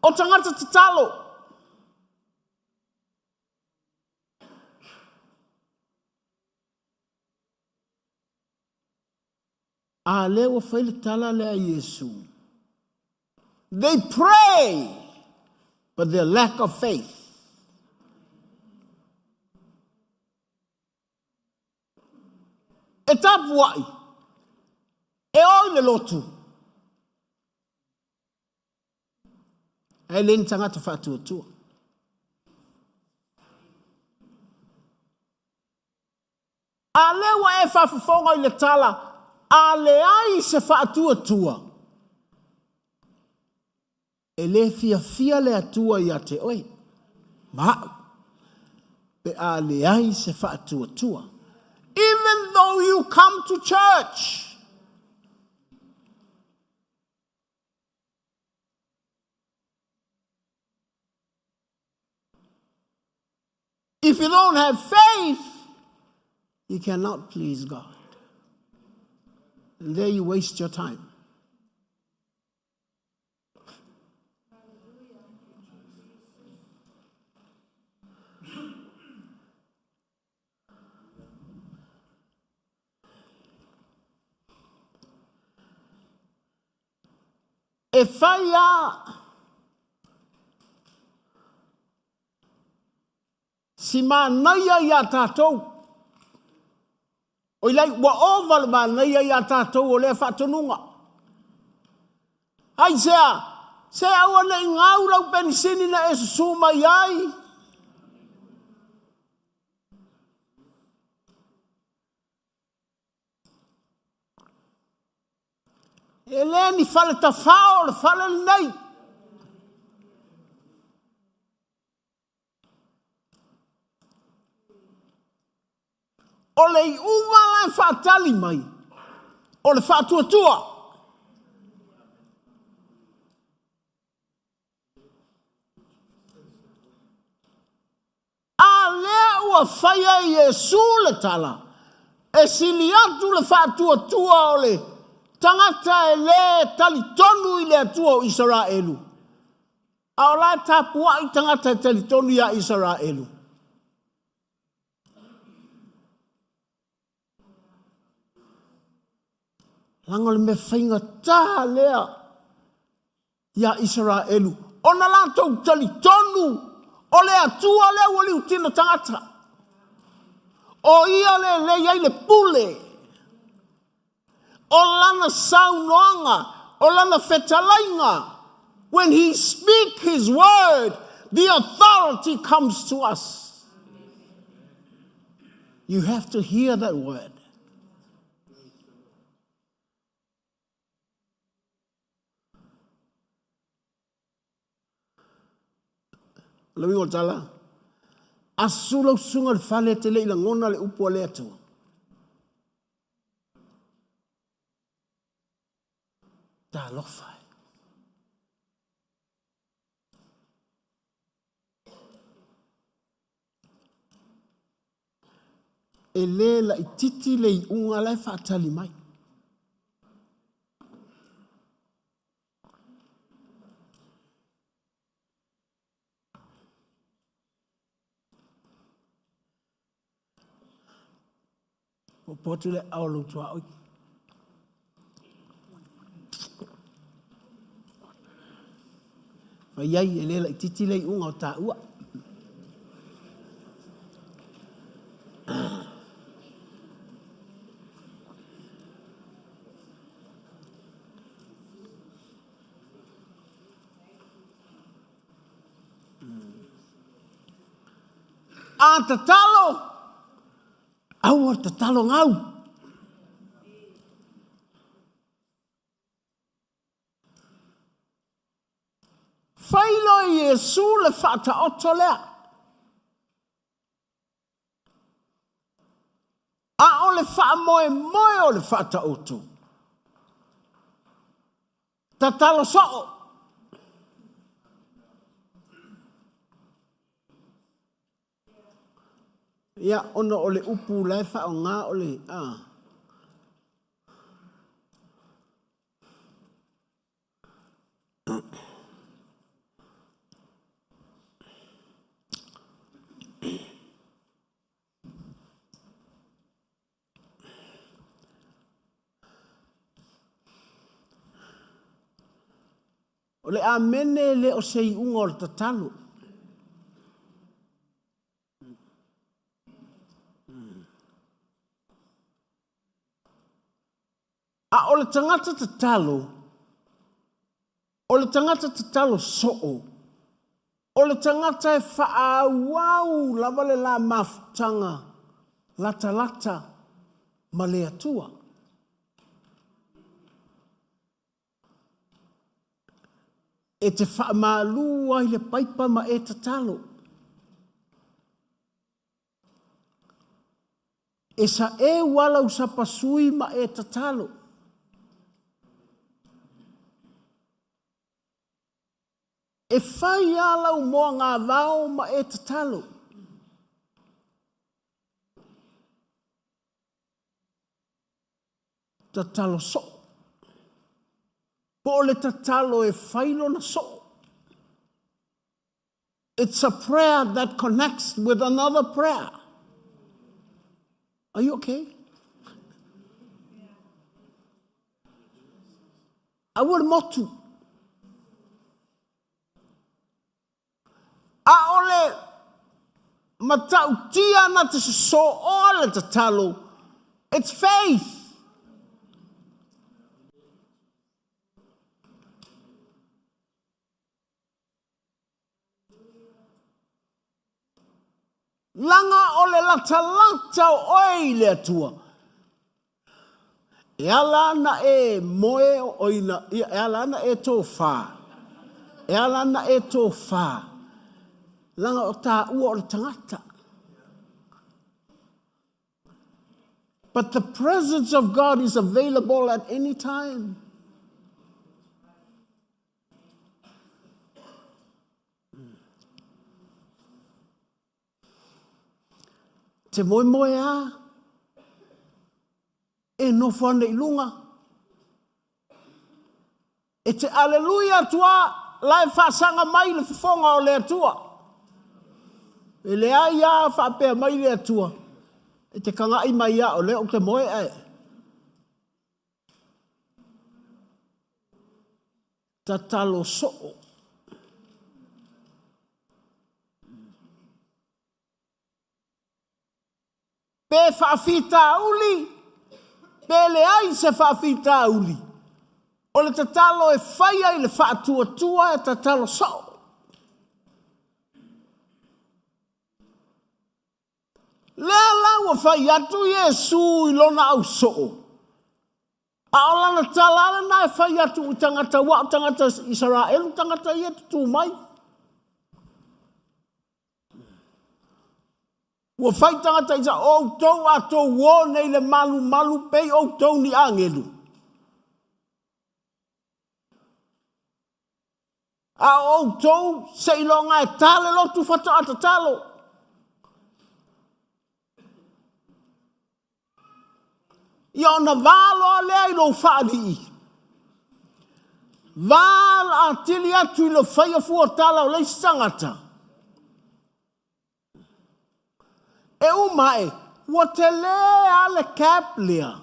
O tangata tatalo. A lewa whaile tala lea Yesu. They pray, but their lack of faith. E tapuai. E oi le lotu. E leni tangata whaatuatua. A lewa e whawhawhonga i le tala. A le ai se whaatuatua. E le fia le atua i a te oi. Ma. Pe a le ai se whaatuatua. Even though you come to church. If you don't have faith, you cannot please God. And there you waste your time. E whaia si mā naia i a tātou. O ilai, wa oval mā naia i a tātou o lea whatonunga. Ai sea awana i ngaurau penisini na e susuma iai. E lea ni whale ta whao, le whale nei. O le i unga lai whaatali mai. O le whaatuatua. A lea ua whaia i Yesu le tala. E sili atu le whaatuatua o le tangata e le tali tonu i le atua o Israelu. A o la tapua i tangata e tali tonu i a Israelu. Langa le me whainga taha lea ia Israelu. O na lātou tali tonu o le atua lea wali utina tangata. O ia le iai le pule. O lana saunoanga. O lana whetalainga. When he speak his word, the authority comes to us. You have to hear that word. Lawi o tala. Asula sunga le fale te le ila ngona le upo le atua. Ta lofai. E le la ititi le i unga le whaatali mai. O potu le au lo tua oi. Fa iai e lela I titi lei unga o tā ua. A tatalo. Au ar tatalo ngau. Failo Yesu le whata oto lea. A o le wha moe moe o le whata oto. Tatalo so'o. Ia ono o le upu lai wha o ngā o le o le amene le o sei unga o le tatalo. A o le tangata tatalo, o le tangata tatalo so'o, o le tangata e whaawau lava le la mafutanga, lata lata, ma le atua. E te whaamalu ai le paipa ma e tatalo. E sa e wala usapasui ma e tatalo. E whai ala umoa ngā vau ma e tatalo. Tatalo so. Po le tatalo e whailo na so. It's a prayer that connects with another prayer. Are you okay? I would motu. A ole matautia na te so ole tatalo. It's faith. Langa ole lata lata oi le atua. E ala na e moe oina, e ala na e tō whā. E ala na e tō whā. Langa o tā ua o le tangata. But the presence of God is available at any time. Te moe moe a, e no whane I lunga. E te aleluia tua, lai whasanga mai le whonga o le atua. E le ai a whapea mai le atua. E te kangai mai a o le o te moe e. Tatalo so'o. Pe whaafita uli. Pe le ai se whaafita uli. O le tatalo e whaia I le whaatua tua e tatalo so'o. Lea laua whai atu Yesu I lona au so'o. A o lana talala na e whai atu I tangata wa o tangata Israel, tangata I e tutu mai. Ua whai tangata I sa o tau a tau wo nei le malu malu pei o tau ni angelu. A o tau se ilonga e tale lo tu whata ata talo. Ia ona valo a lea I lo whaari I. Val a tili atu I lo whaia fua tala o leisi tangata. E umae, What te lea le cap lea.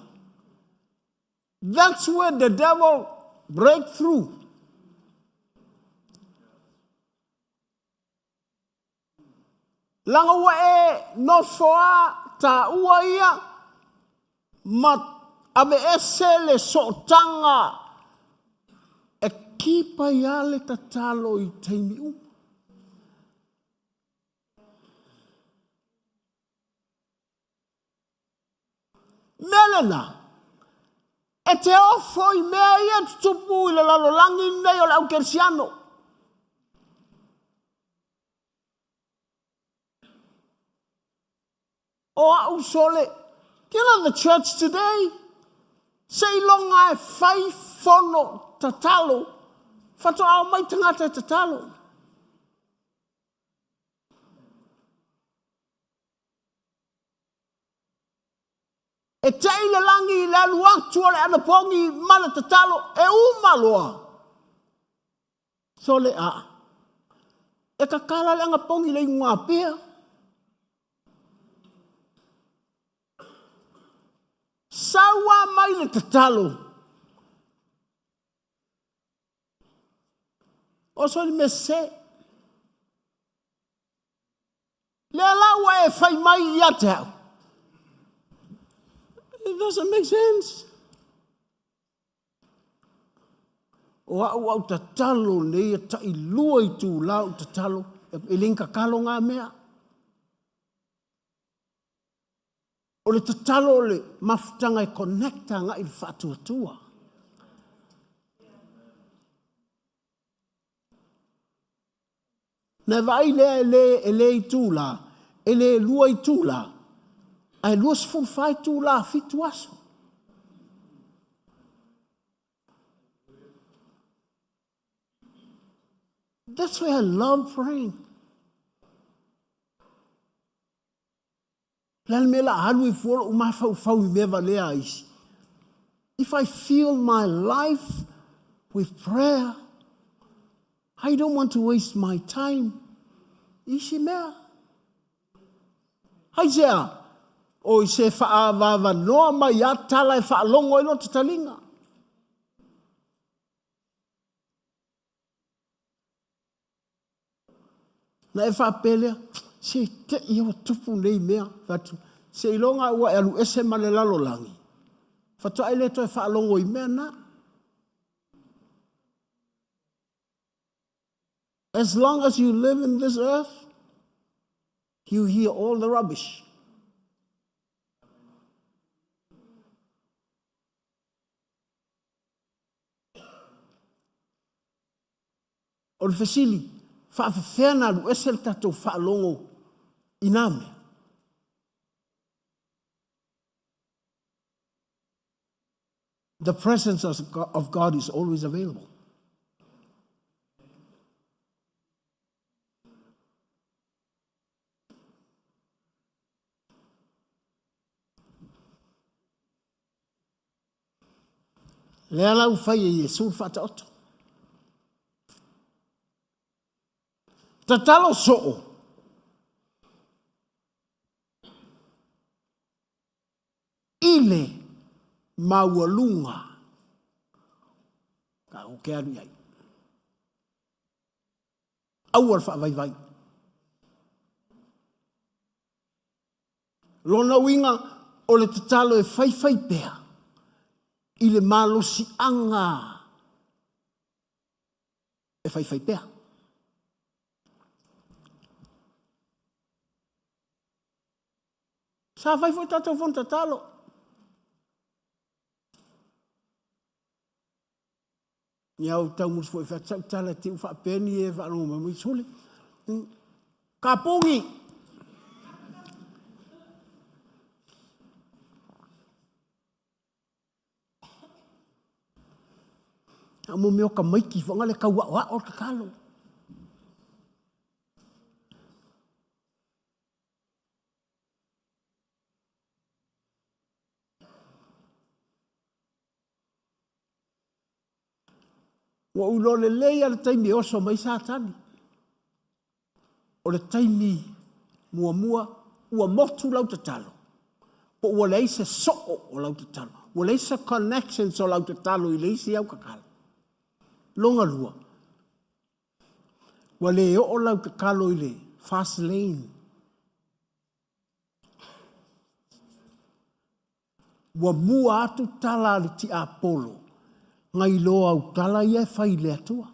That's where the devil break through. Langa wa e no foa ta ua ia ma ave ese le sotanga e kipa ia le tatalo i teimi u. Melena e te ofo i mea ia tutupu i le lalolangi nei o le au kersiano. O au sole, kila the church today, say longa e fai fono tatalo, fato au mai tangata tatalo. E teile langi le aluatu o le anapongi mana tatalo e umaloa. Sole a. E kakala le angapongi le ingoa pia. Sawa mai le tatalo. O sole me se. Le alawa e fai mai ia te au. It doesn't make sense. O au tatalo nei ta i lua i tu lau tatalo e linka kalo ngā mea. O le tatalo le mafutanga e connecta ngā i whatua tua. Na vai le i tu la, e le lua i tu la. Ai luas full fight tu la fitu aso. That's why I love praying. Lalmela halu I folo uma fau meva lea isi. If I fill my life with prayer, I don't want to waste my time. Isi mea. Hai sea. O I se whaavava noa mai a tala e whaalongo ilo te talinga. Na e whaapelea, se te iwa tupu nei mea, whatu, se ilonga ua e alu ese male lalo langi. Whatu aile to e whaalongo I mea na. As long as you live in this earth, you hear all the rubbish. O le fesili, whaafewhena lu esel tatou whaalongo iname. The presence of God is always available. Lea lau whai e Yesu whata oto. Tatalo so'o. Ile maualunga. Ka o ke aru iai. Awar wha vai. Lona winga o le tatalo e fai pea. Ile malosi anga. E fai pea. Sa vai foi tatou fon tatalo. Niau tau mus foi fa tala tiu fa peni e fa no mo sole. Kapungi. Amo meu ka mai ki fonga le ka wa o ka kalo. Wa ulo le leia le taimi oso mai satani. O le taimi mua ua motu lau tatalo. Po ua lei se so'o o lau te talo. Ua lei se connections o lau te talo i lei si au kakala. Longa lua. Ua le o lau te kalo i le fast lane. Ua mua atu tala le ti Apollo. Ngai loa au tala ia fai le atua.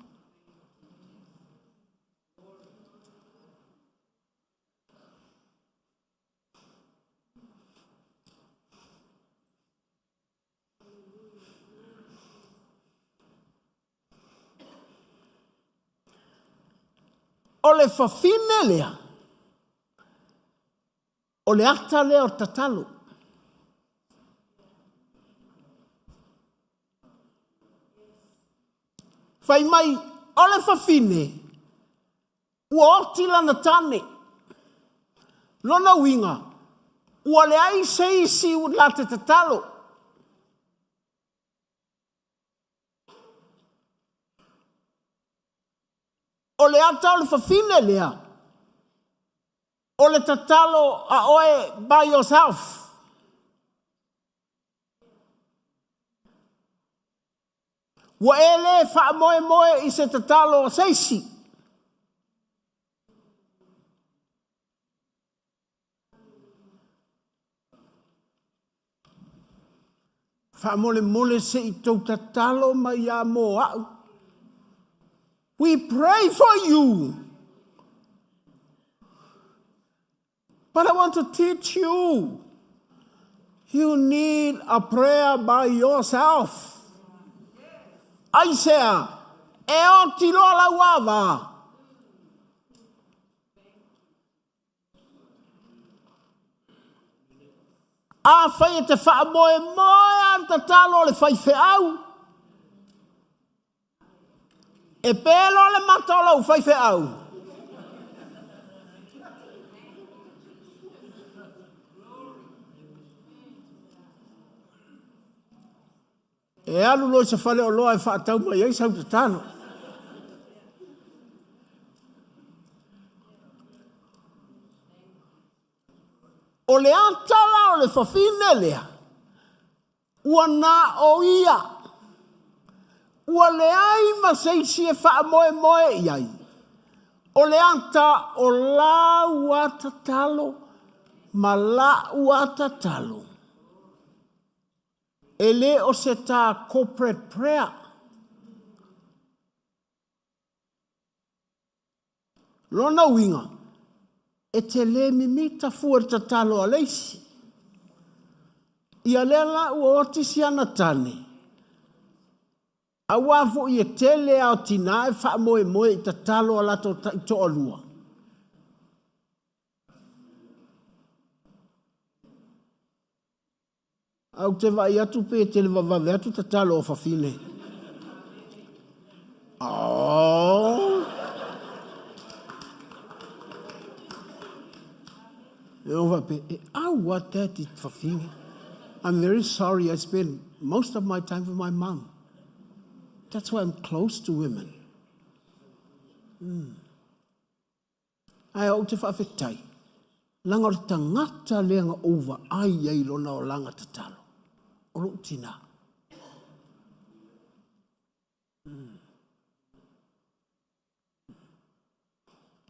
O le fafine lea. O le ata lea o tatalo. Fai mai, o le fafine. Ua oti lana tane. Lona winga. Ua le ai seisi u la te tatalo. O le ata o le fafine lea. O le tatalo a oe by yourself. Ua ele wha moe moe i se tatalo o seisi. Wha mole mole se i tau tatalo mai a mo au. We pray for you. But I want to teach you. You need a prayer by yourself. Aisea, e o tilo la wava. A fai te wha moe moe an tatalo le fai fe au. E pelo le matolo u fai fe au. E alu lo se fale o loa e wha tau mai ei sau tatalo. O le atala o le fafine lea. Ua na o ia. Ua le ai ma seisi e wha moe moe iai. O le anta o la uata talo. Ma la uata talo. E le o se tā corporate prayer. Lona winga. E te le mimita fuar ta talo a leisi. Ia lela ua otisi ana tane. A wafo i e tele ao tina e wha moe moe i ta talo a lato i to alua. Au te vai atu pe te le vavave atu ta talo o fafine. Oh. What that is for thing. I'm very sorry. I spend most of my time with my mom. That's why I'm close to women. Ai au te whawhetai. Langa o tangata leanga over ai ei lona o langa tatalo. O lo tina.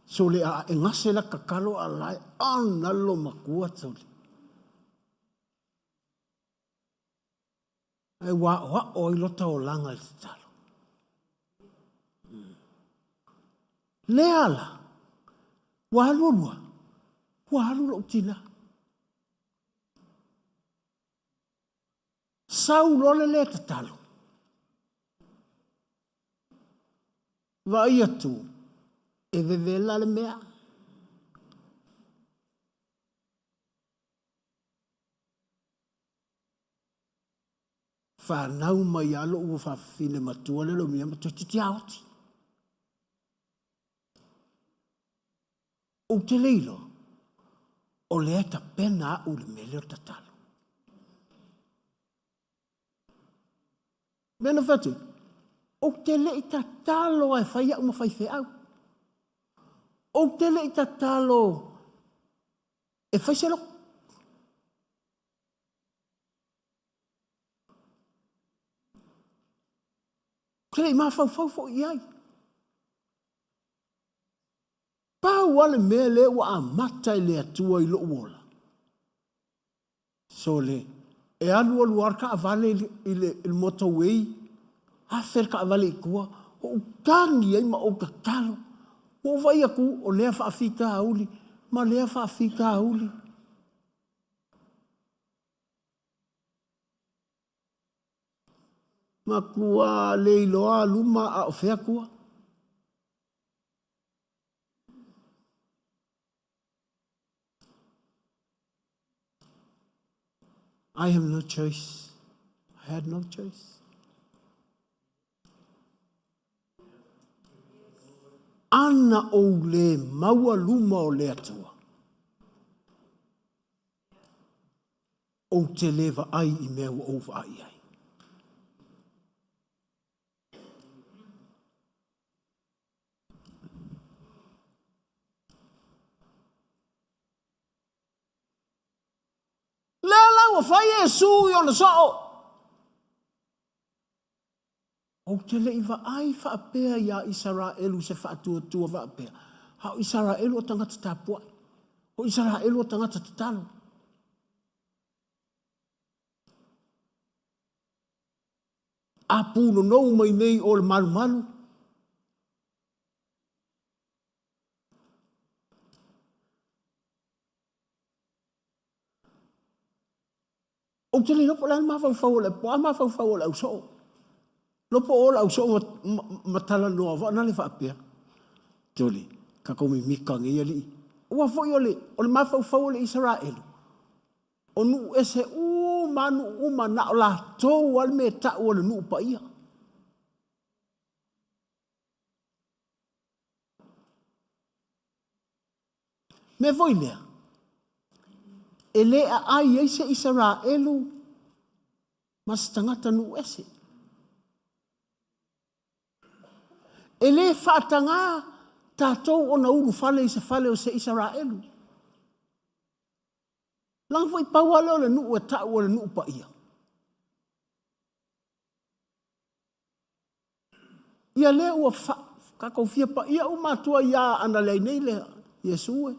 So le a ngase la kakalo alai ana lo makua tuli. Ai wa o ilota o langa i tatalo. Leala. Walulua. Walu tina. Sau lole le tatalo. Vai atu. E vevela le mea. Whanau mai alo ua whawhine matua le lo mea matua titi aoti. O te leilo. O lea ta pena u le mele o tatalo. Mena whatu. O te le i tatalo ai whaia uma whaife au. O te le i tatalo e whaiselo. Kere ma fau iai. Pau ale mea le wa a mata i le atua i lo uola. So le, e alu arka avale i le motorway, a fer ka avale i kua, o tangi ai ma o ka talo. O vai aku o lea whaafika hauli, ma lea whaafika hauli. Ma kua le iloa luma a o whea kua. I have no choice. I had no choice. Ana o le maua luma o le atua. O te lewa ai I mea o wa ai ai. Lea lau o whai e sui o na soo. O te leiva ai whaapea ia Israelu se whaatua whaapea. Hau Israelu o tangata tāpua. O Israelu o tangata tatalo. A pūno nou mai nei o le malu. O te leiva po lan mawhau le poa mawhau le au soo. Lopo ola au so matala noa wa nale whaapea. Toli, ka komi mika ngi ali. Ua foi ole, ole mawhau fau le Israelu. O nu ese manu na o la tau al me ta o le nu pa ia. Me voi lea. E lea ai eise Israelu mas tangata nu ese. E le whaatanga tātou o na uru whale I se whale o se Israelu. Lang fwoi pauale o le nuu e tau o le nuu pa ia. Ia le ua kakawhia pa ia o matua ia ana lei nei le Yesue.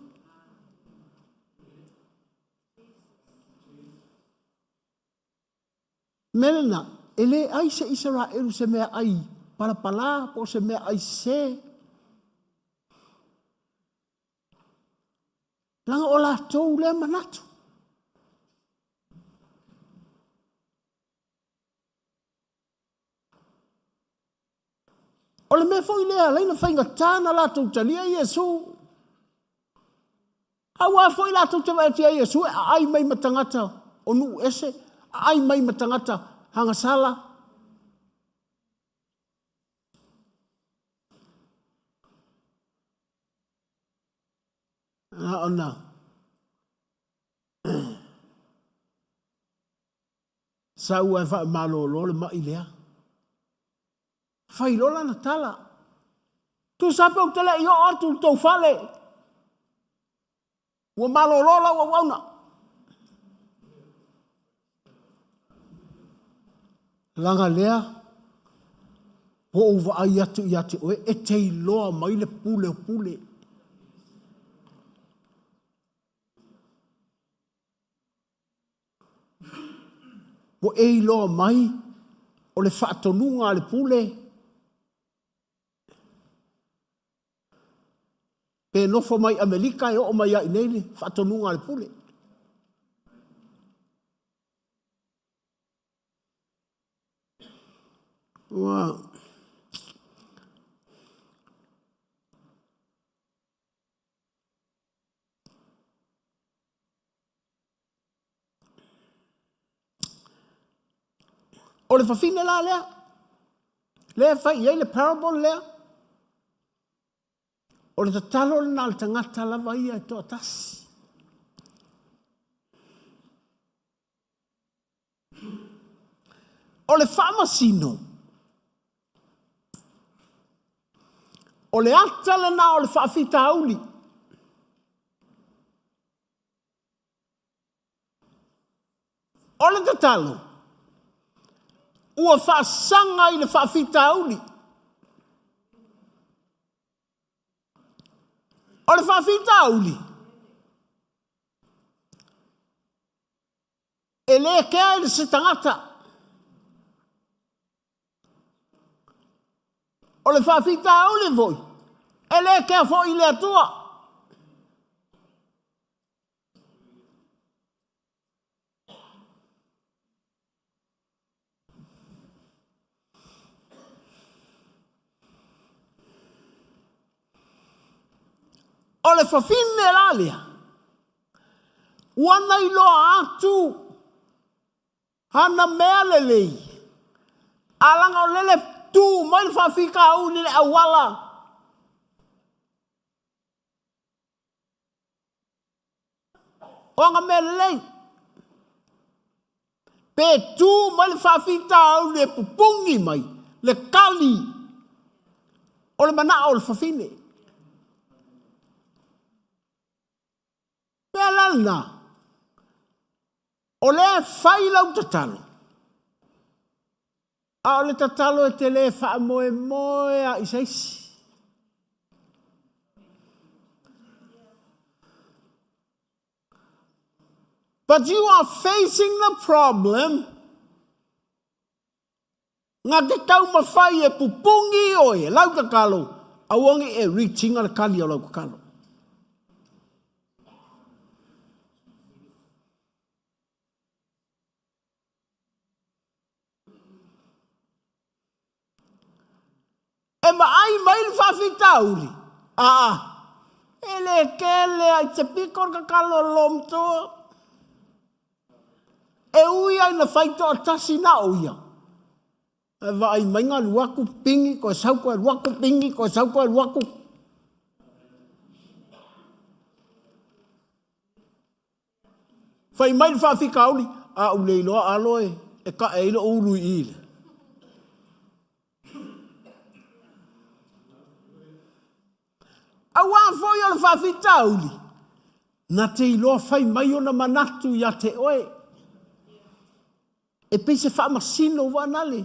Melena, e le ai se Israelu se mea ai palapala po se mea ai se. Langa o la tau le manatu. O le mea foi lea, leina whainga tāna la tau talia Yesu. Awa foi la tau talia Yesu, ai mai matangata o nu ese, ai mai matangata hanga sala. Ona. Sa ua e wha malolo le mai lea. Whai lola na tala. Tu sape o tele i o atu tau whale. Ua malolola ua wauna. Langa lea. Po uwa ai atu I atu oe. E te iloa mai le pule o pule. Po e iloa mai. O le whaatonunga le pule. Pe nofo mai Amerika e o mai ai nei whaatonunga le pule. Wow. O le whawhine la lea. Lea whai iei le parable lea. O le tatalo le nal tangata lava ia e toa tasi. O le whamasino. O le ata le na o le whaafita auli. O le tatalo. ua whaasanga i le whaafitauli. O le whaafitauli. E le kea i le se tangata. O le whaafitauli voi. E le kea fo i le atua. O le whawhine lalia. Wana i loa atu. Hana mea lelei. Alanga o lele tu. Mai le whawhika au ni le awala. Onga mea lelei. Pe tu mai le whawhika au le pupungi mai. Le kali. O le mana o le whawhine. Pea lana, o le whai lau tatalo. A o le tatalo e te le wha moe moe a isaisi. But you are facing the problem. Ngā te tau mawhai e pupungi oe, lau takalo. Awangi e reaching ala kali o lau kakalo. E ai mai le whawhitauli. Ele kele ai te pikor kakalo lomto. E ui ai na whaito a tasi na uia. E ai mai ngā luaku pingi, ko sauko e luaku pingi, ko sauko e luaku. Whai mai le whawhikauli. A ulei loa aloe, e ka e ilo ulu i ile. Awa foi o le whawhitauli. Na te iloa whai mai o na manatu ia te oe. E peise whamasino wanale.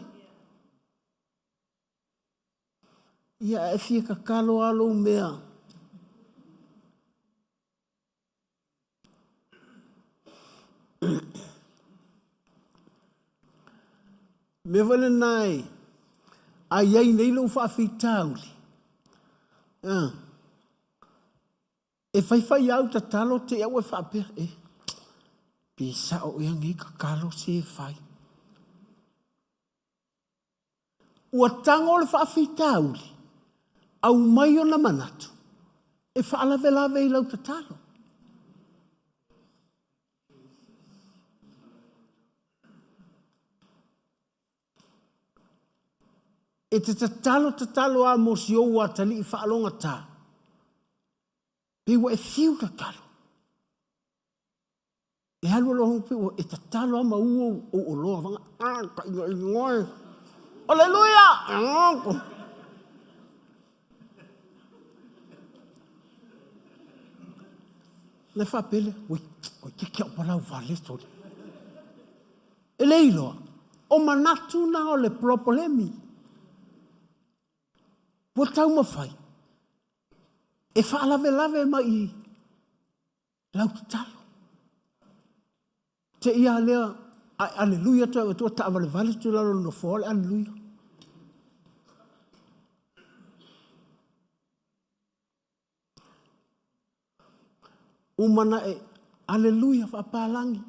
Ia e fia kakalo alo mea. Me vale nai. Ai ai nei lo whawhitauli. E whai au ta talo te au e whapea e. Pisa o ea ngi kakalo se whai. Ua tango le whawhitauli. Au mai o na manatu. E whaalawe lawe i lau ta talo. E te tatalo a mosi o a tali i whaalonga tā. Pe wa e fiu tatalo. E halu lo hong pe wa e tatalo a mauo o loa vanga. Ka inga ingoe. Aleluia! Le fa pele. Ui, o te kia palau vale stori. E leilo. O manatu na o le propolemi. Wa tau mawhai. E whaalawe mai i lau talo. Te ia lea, aleluia tu e tua taawale vale tu lalo no fole, aleluia. Umana e, aleluia, whapalangi.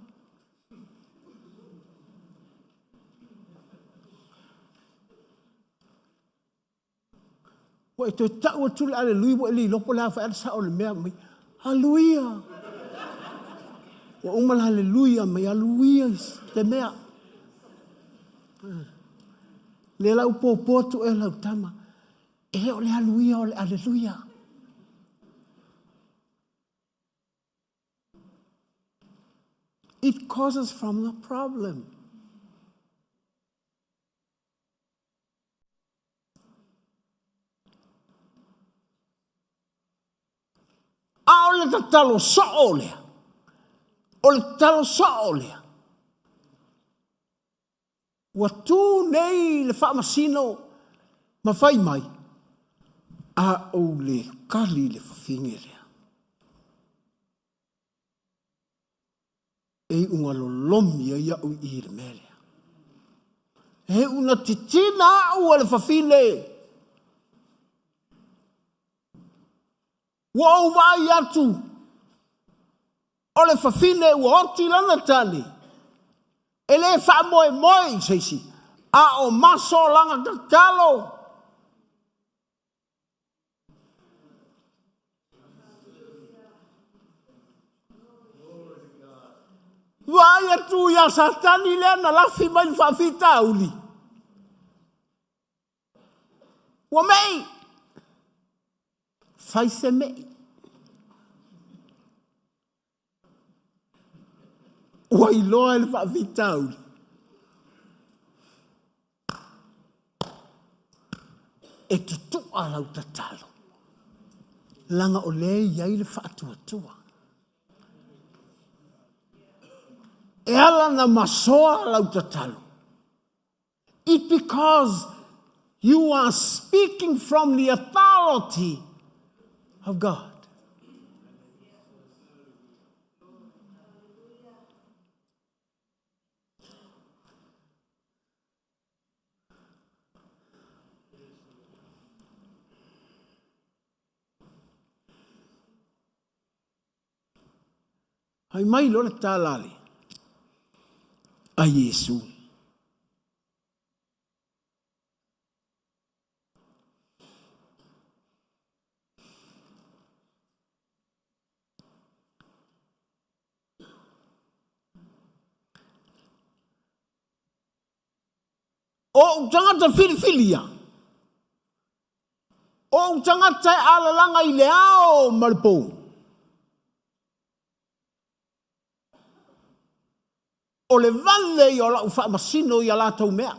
Wa e te tau atu le aleluia, wa e li lopo lea whaera sa o le mea mai. Aleluia. Wa umala aleluia mai, aleluia te mea. Le lau pōpōtu e lau tama. E leo le aleluia o le aleluia. It causes from the problem. A o le tatalo so o lea. O le talo so o lea. Ua tū nei le whaamasino mawhai mai. A o le kali le whawhinge lea. E unga lo lomi a iau I le melea. He una titina au le whawhine. Ua au vai atu. O le whawhine ua oti lana tani. E le wha moe moe seisi. A o maso langa kakalo. Vai atu ia satani le na lafi mai whawhita uli. Ua mei. Fai se mei. Ua iloa le whawhita uli. E tutu alau tatalo. Langa o le iai le whaatua. E ala na masoa lau tatalo. It's because you are speaking from the authority of God. Hai mai lo le tālale a Yesu. O tangata filifilia. O tangata alalanga I le ao malpo. O le vale I o lau whaamasino I a lātou mea.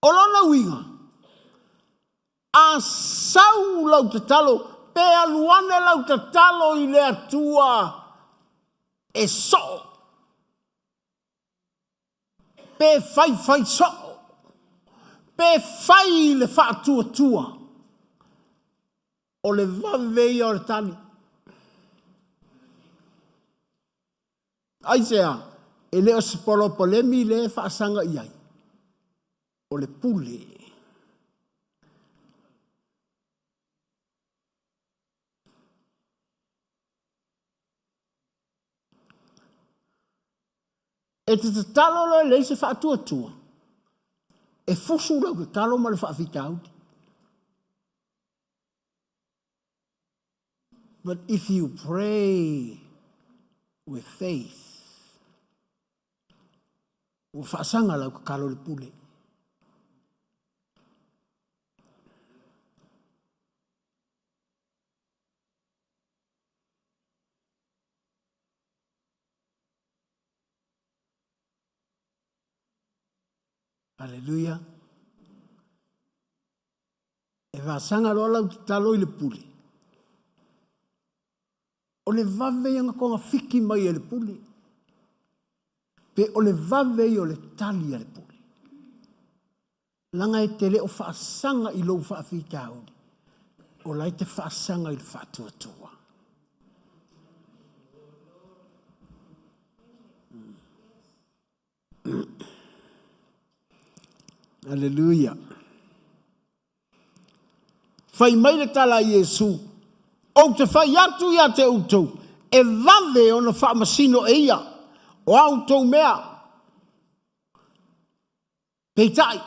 O lona winga. A sau lau te talo. Pe aluane lau te talo I le atua. E so. Pe fai so. Pe fai le whaatua tua. O le vavei o le tani. Aisea, e leo sipolo polemi le whaasanga iai. O le pule. E te talo lo le se whaatua tua. E fusu lau ke talo ma le whaafika auti. But if you pray with faith, o whaasanga lau ka kalo le pule. Hallelujah. E whaasanga lo lau te talo I le pule. O le vave yanga konga fiki mai e le pule. Pe o le vave o le tali e le pule. Langa e te le o whaasanga I lo whaafika audi. O lai te whaasanga I le whaatua tua. Hallelujah. Fai mai le tala Yesu. O te whai atu ia te utou. E vave o na whaamasino e ia. O autou mea. Peitai.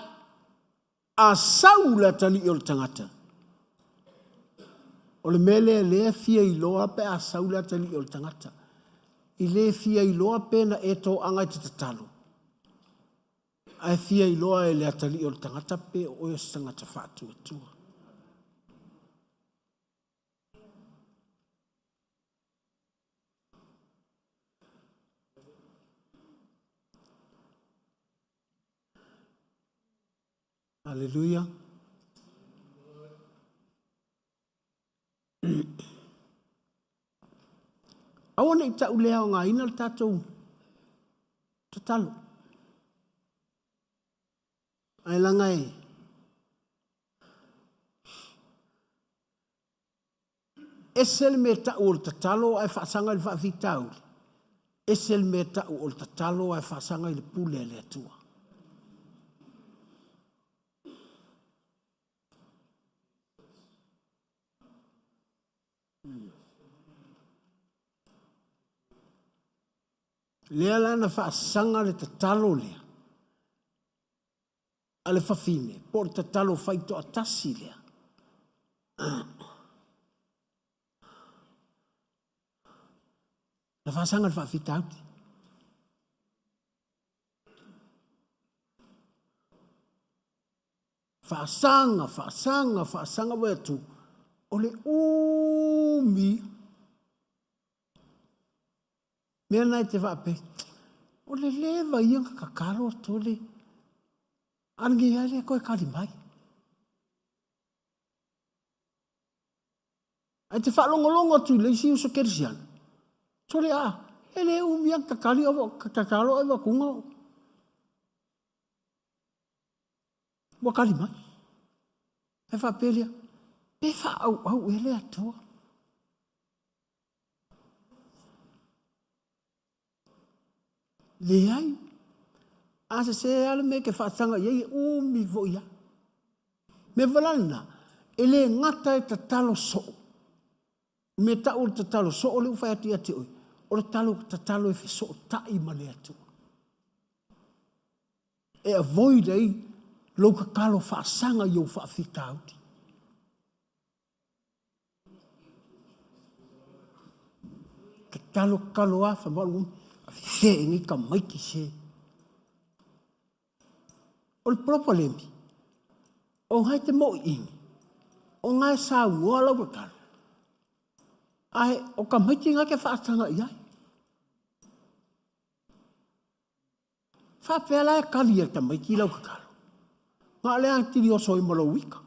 A saula tali o le tangata. O le mele lea fia I loa pe a saula tali o le tangata. I le fia I loa pe na e tō angai te tatalo. A fia I loa e lea tali o le tangata pe o e tangata whaatua tua. Hallelujah. Awana i tau lea o ngā ina le tātou tatalo. Ai langa e. Esel me tau o le tatalo ai whaasanga i le whaafitau. Esel me tau o le tatalo ai whaasanga i le pule le atua. Lea lana whaasanga le tatalo lea. Ale whawhine, po le tatalo whaito atasi lea. Na whaasanga le whaafitauti. Whaasanga wea tu. O le umi. Mea nai te whaape. O le lewa ianga kakaro tole. Ange ale koe kari mai. Ai te whaalongolongo tu le isi uso kerisiana. Tole ele umi ianga kakaro ewa kunga. Wakari mai. E whaapelia. Pe whaau ele atua. Le ai. Asa se ale me ke whaatanga iei umi voia. Me valana, ele ngata e tatalo so. Me tau o tatalo so o le ufai ati ati oi. O le tatalo e fi so tai male atu. E avoid ai lo kakalo whaasanga i o whaafita auti. Ke kalo a whamarungu. Se ngi ka mai ki se. O le propolemi. O hai te mo ingi. O ngai sa ua lau kakalo. Ai, o ka mai ki ngake whaatanga iai. Whapela e kali e ka mai ki lau kakalo. Ngā lea tiri o soi molo wika.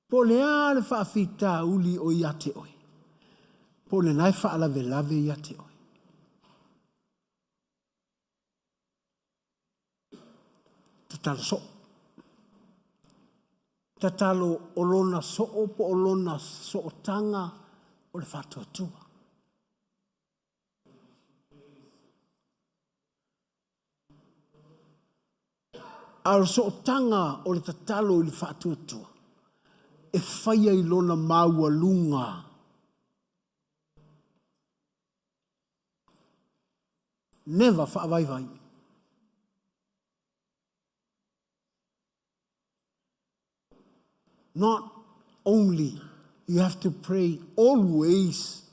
Po le ale whaafita uli o iate oi. Po le nai whaalave lave iate oi. Tatalo so. Tatalo olona so po olona so tanga o le whātua tua. Al so tanga o le tatalo i le whātua tua. E whaia i lona maua lunga. Never whaavai. Not only you have to pray always,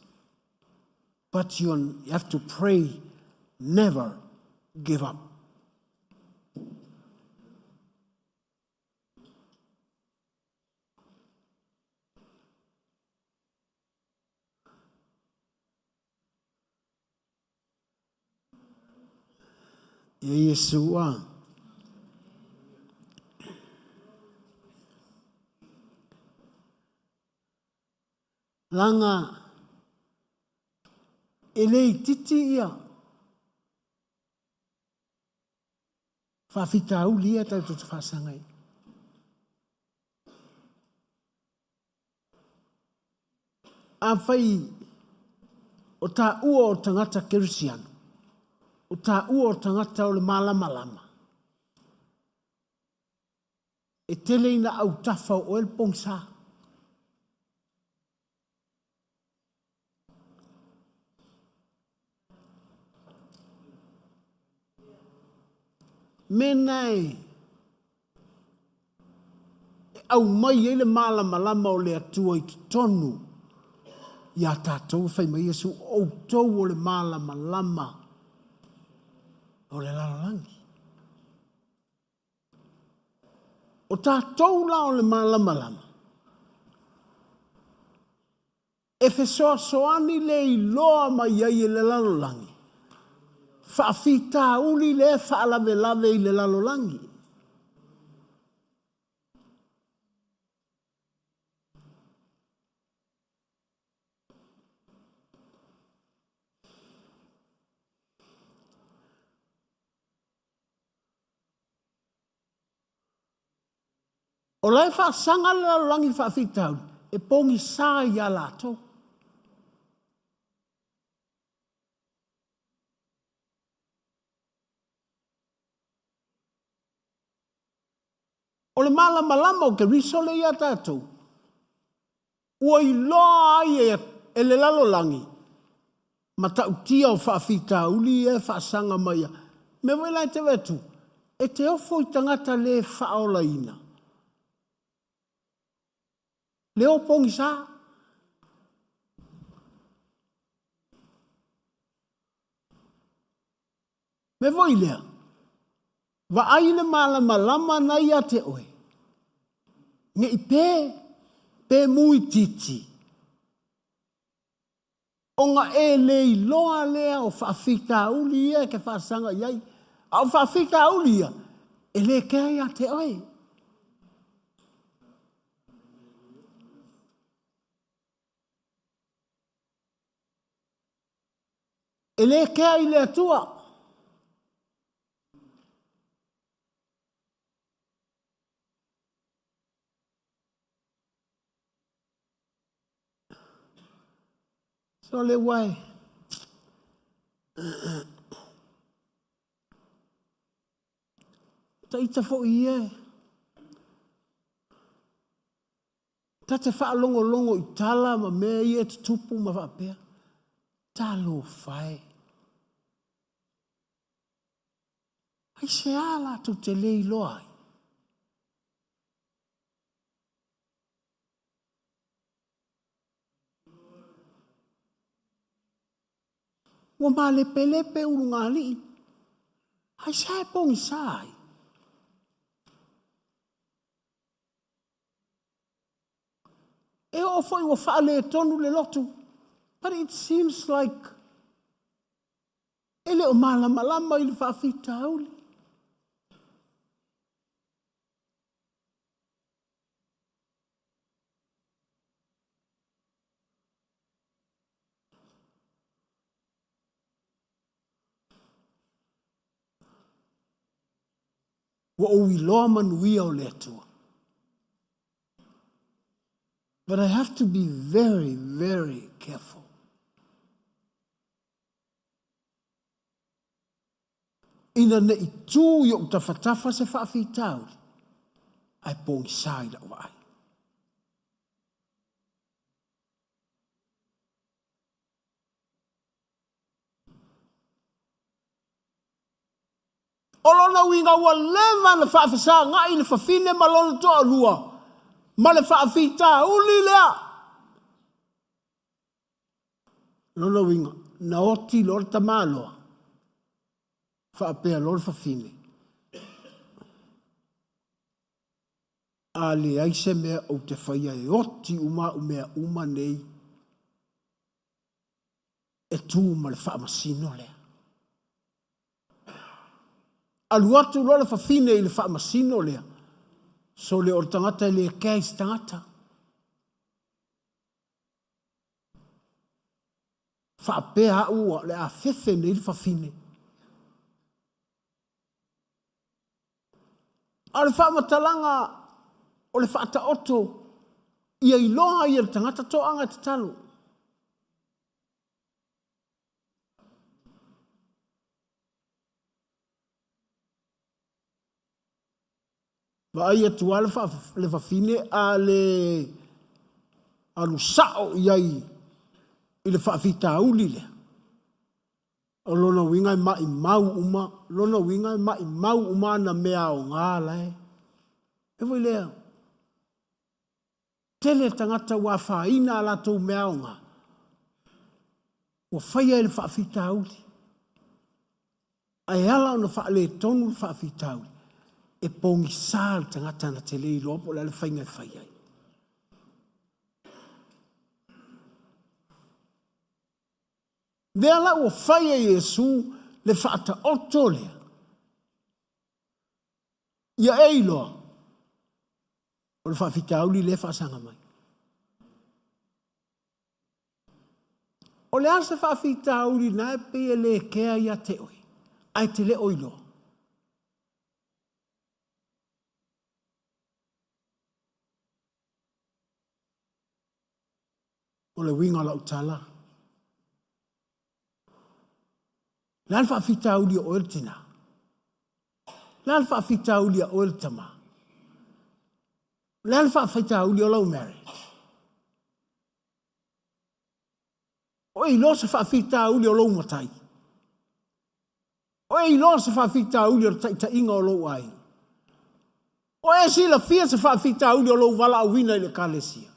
but you have to pray never give up. Yeshua. Langa elei titi ia. Whawhita uli ia tau tutu whasangai. A whai o tā ua o tangata kerisiano. O tā ua o tangata o le malama. E teleina au tafa o el pongsa. Menai. Au mai ele malama o le atua I tonu. Ia tātou whai mai Yesu o tau o le malama. O le lalalangi. O tātou la o le malama. E fe soani le I loa mai ai le lalalangi. Whaafita uli le whaalawe lawe I le lalolangi. O lai whaasanga le lalolangi whaafita uli. E pongi sā I a lātou. O le malama o ke riso le ia tātou. Ua I loa ai e le lalolangi. Ma tautia o whaafita uli e whaasanga mai. Me wela te wetu. E te ofo I tangata le whaola ina. Le o pongi sā. Me voi lea. Wa aile malama na ia te oe. Nge I pe mui titi. O nga e le I loa lea o whaafita uli ia ke whaasanga iai. Au whaafita uli ia. E le kea ia te oe. E le kea I le atua. So le wai. Ta ita fo ie. Ta te wha longo I tala ma mea ie te tupu ma whapea. Ta lo fai. Ai se ala tu te lei loai. Wa ma lepe urunga li. Ai se pongi sai. E o foi wa whaale tonu le lotu. But it seems like ele o malama I le whaafita auli. Wa o iloa manuia o le atua. But I have to be very, very careful. Ina ne I tū I o tawhatafa se whaafita auli. Ai pongi sai la wai. Olona winga ua leva na whaafasa ngai le whawhine malona toa lua. Ma le whaafita uli lea. Lona winga, na oti lor tamaloa. Whaapea lor whawhine. A le aise mea o te whaia e oti umea uma nei. E tū ma le whaamasino lea. Alu atu loa whawhine I le whaamasino lea. So le or tangata le keis tangata. Whaapea ua le a whewhe nei le whawhine. A le whaamatalanga o le whaata oto. Ia iloha I le tangata toanga te talo. Wa ia tua le whawhine a le alusao iai I le whaafita uli le. O lona winga I mai mau uma, lona winga I mai mau uma na mea o ngā lai. E voi lea. Tele tangata wa whaina ala tau mea o ngā. Wa whaia I le whaafita uli. Ai ala ona whaale tonu le whaafita uli. E pongi sāl tangata na te lei lopo la le whainga whaiai. Dea la ua whaia Iesu le whaata oto lea. Ia eiloa, o le whaafitauli le whaasanga mai. O le asa whaafitauli na e pia le kea ia te oi, ai te le oiloa. O le winga la utala. Lan whaafitauli o el tina. Lan whaafitauli o el tama. Lan whaafitauli o lau marriage. O i losa whaafitauli o lau matai. O i losa whaafitauli o ta inga o lau ai. O e sila fia sa whaafitauli o lau wala au wina i le kalesia.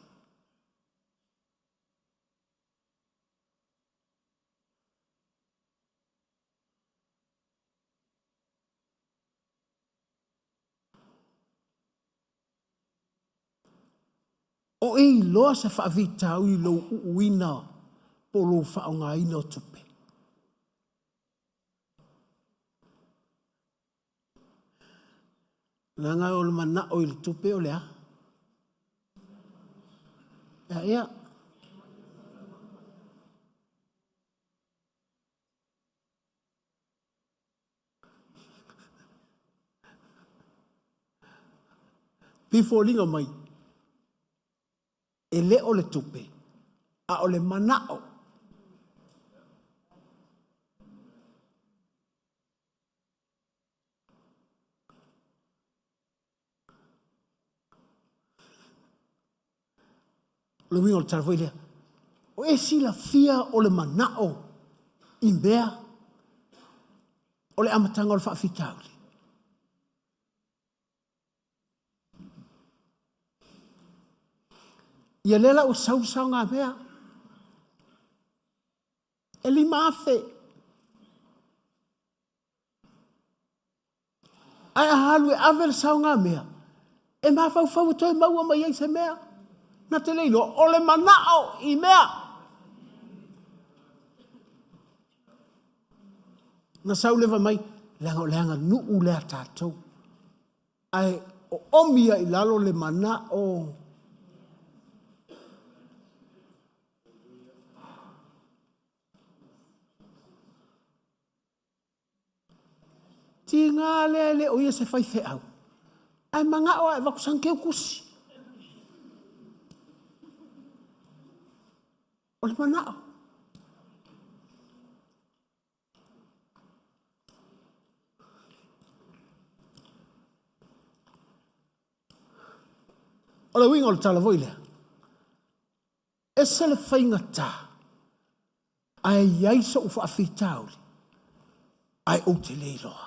O ei loa sa whaavitau i lo uina po lo whaonga ina o tupe. Nanga o le mana o il tupe o lea. Ea. Pifo linga mai. E le o le tupe, a o le manao. Le wingo le tarafo ilea. O e sila fia o le manao i mbea o le amatanga o le whaafitauli. Ia lela o sau ngā mea. E li maafe. Ai ahalu e avel sau ngā mea. E mawhau toi maua mai ei se mea. Na te leilo, o le manao i mea. Na sau lewa mai, leanga nuu lea tātou. Ai o omia i lalo le manao. Ti ngā le o ia se whai whe au. Ai manga o e wakusang keu kusi. O le manao. O le winga o le tala voi lea. E se le whainga tā. Ai iaiso u whaafitauli. Ai o te leiloa.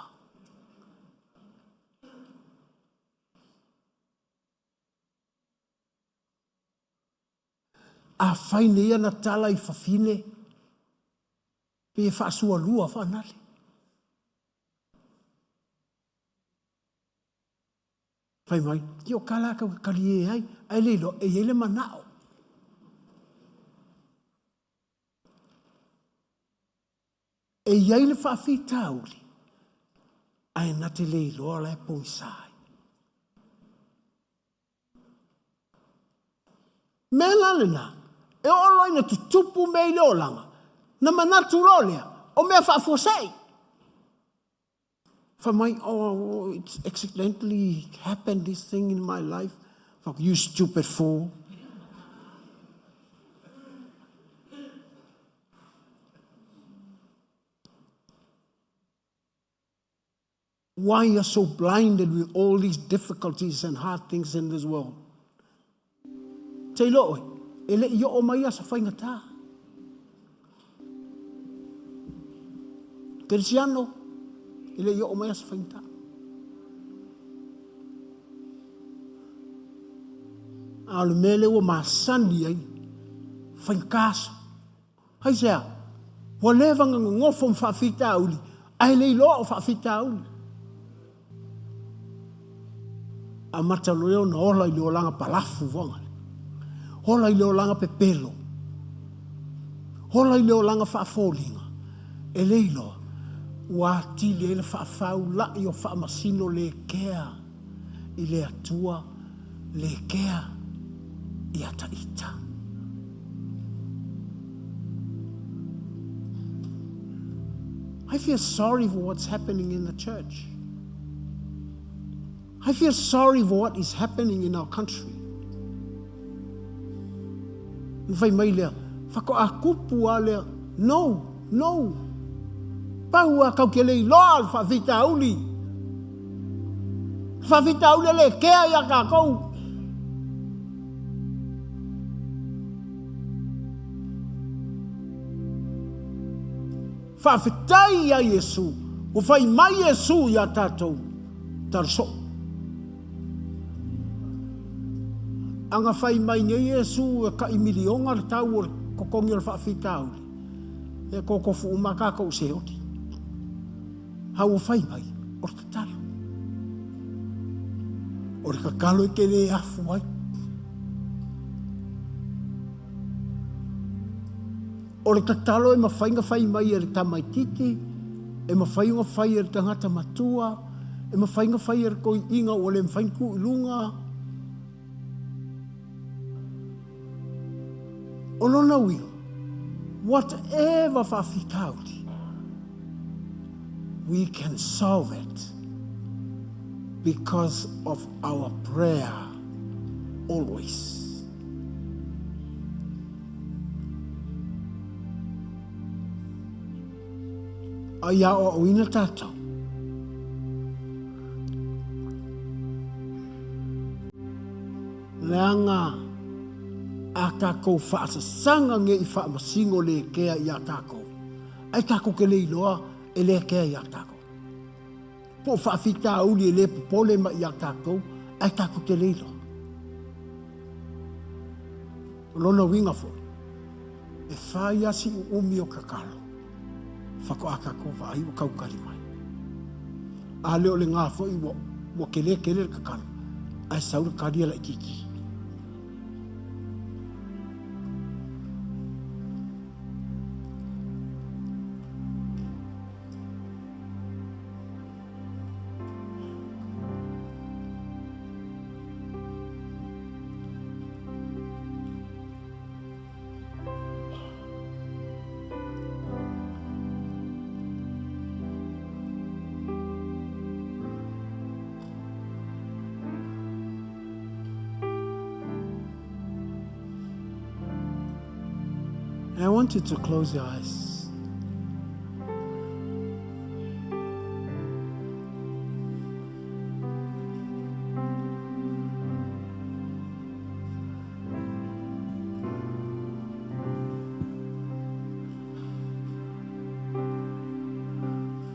A whaine ia na tala i whawhine, pe e whaasua lua whanale. Whai mai, ki o kalaka o kari e ai, ai leilo, e ele manao. E iai le whawhi tauli, ai na te leilo ala e poisai. Me lalena, e olo ina tu tupu mei leo langa. Na manatu lolea, o mea whaafosei. For my, it's accidentally happened, this thing in my life. Fuck, you stupid fool. Why you're so blinded with all these difficulties and hard things in this world? Te loe, ele i o mai asa whainga tā. Cristiano, ele i o mai asa whainga tā. Alu mele o masandi ai, whainga kāsa. Hai sea, wa lewanga ngofo mwhawhita uli, ai lei loa o whawhita uli. A mata leo na ola i leo langa palafu wangale. Hola i leo langa pepelo. Hola i leo langa whaafolinga. E leilo, Ua tili ele whaafau la i o whaamasino le kea i le atua le kea i ata ita. I feel sorry for what's happening in the church. I feel sorry for what is happening in our country. Mwhai mai lea, whako a kupu a lea, no. Pau a kau ke lei loa al whawhita auli. Whawhita auli le kea ia kākou. Whawhitai ia Yesu, o whai mai Yesu ia tātou, tarso. Anga whai mai ni Yesu e ka i milionga le tau o kokongi o le whawhita auli. E koko fu umakako se oti. Hau whai mai, o te talo. O le kakalo i ke le afu ai. O le tatalo e mawhainga whai mai e le tamaititi, e mawhainga whai e le tangata matua, e mawhainga whai e le koi inga o le mwhainku ilunga. O lona ui, whatever whawhitauti, we can solve it because of our prayer always. Aia o oina tātou. Leanga a tākou whaasasanga nge i whaamasingo le kea i a tākou. Ai tākou ke le iloa e le kea i a tākou. Po whaafita uli e le popole ma i a tākou, ai tākou ke le iloa. Lona winga fo, e whai asi u umi o kakalo. Whako aka ko whai o kaukari mai. A leo le ngā fo i wa kele kakalo. Ai saura karia la ikiki. I want you to close your eyes.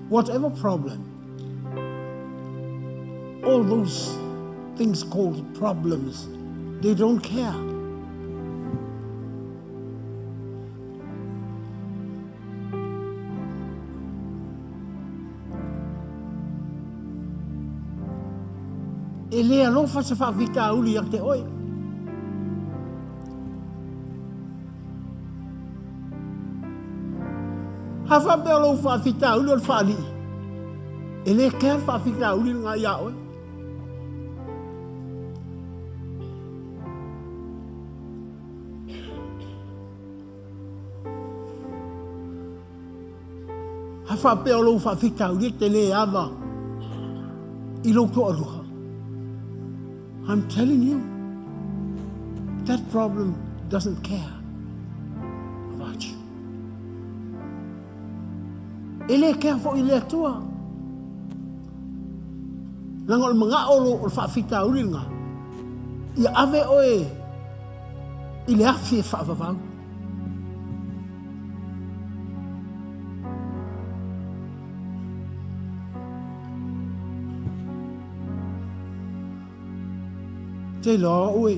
Whatever problem, all those things called problems, they don't care. E lea lo fa se fa vita uli ak te oi. Ha fa be lo fa vita uli al fa li. E le ker fa vita uli nga ya oi. Ha fa be lo fa vita uli te le ava. I lo ko aloha. I'm telling you, that problem doesn't care about you. Ele care for ele tua. Langol mga olo o whaafita uri nga. Ia ave oe, ile afi e whaavavau. Te loa oe.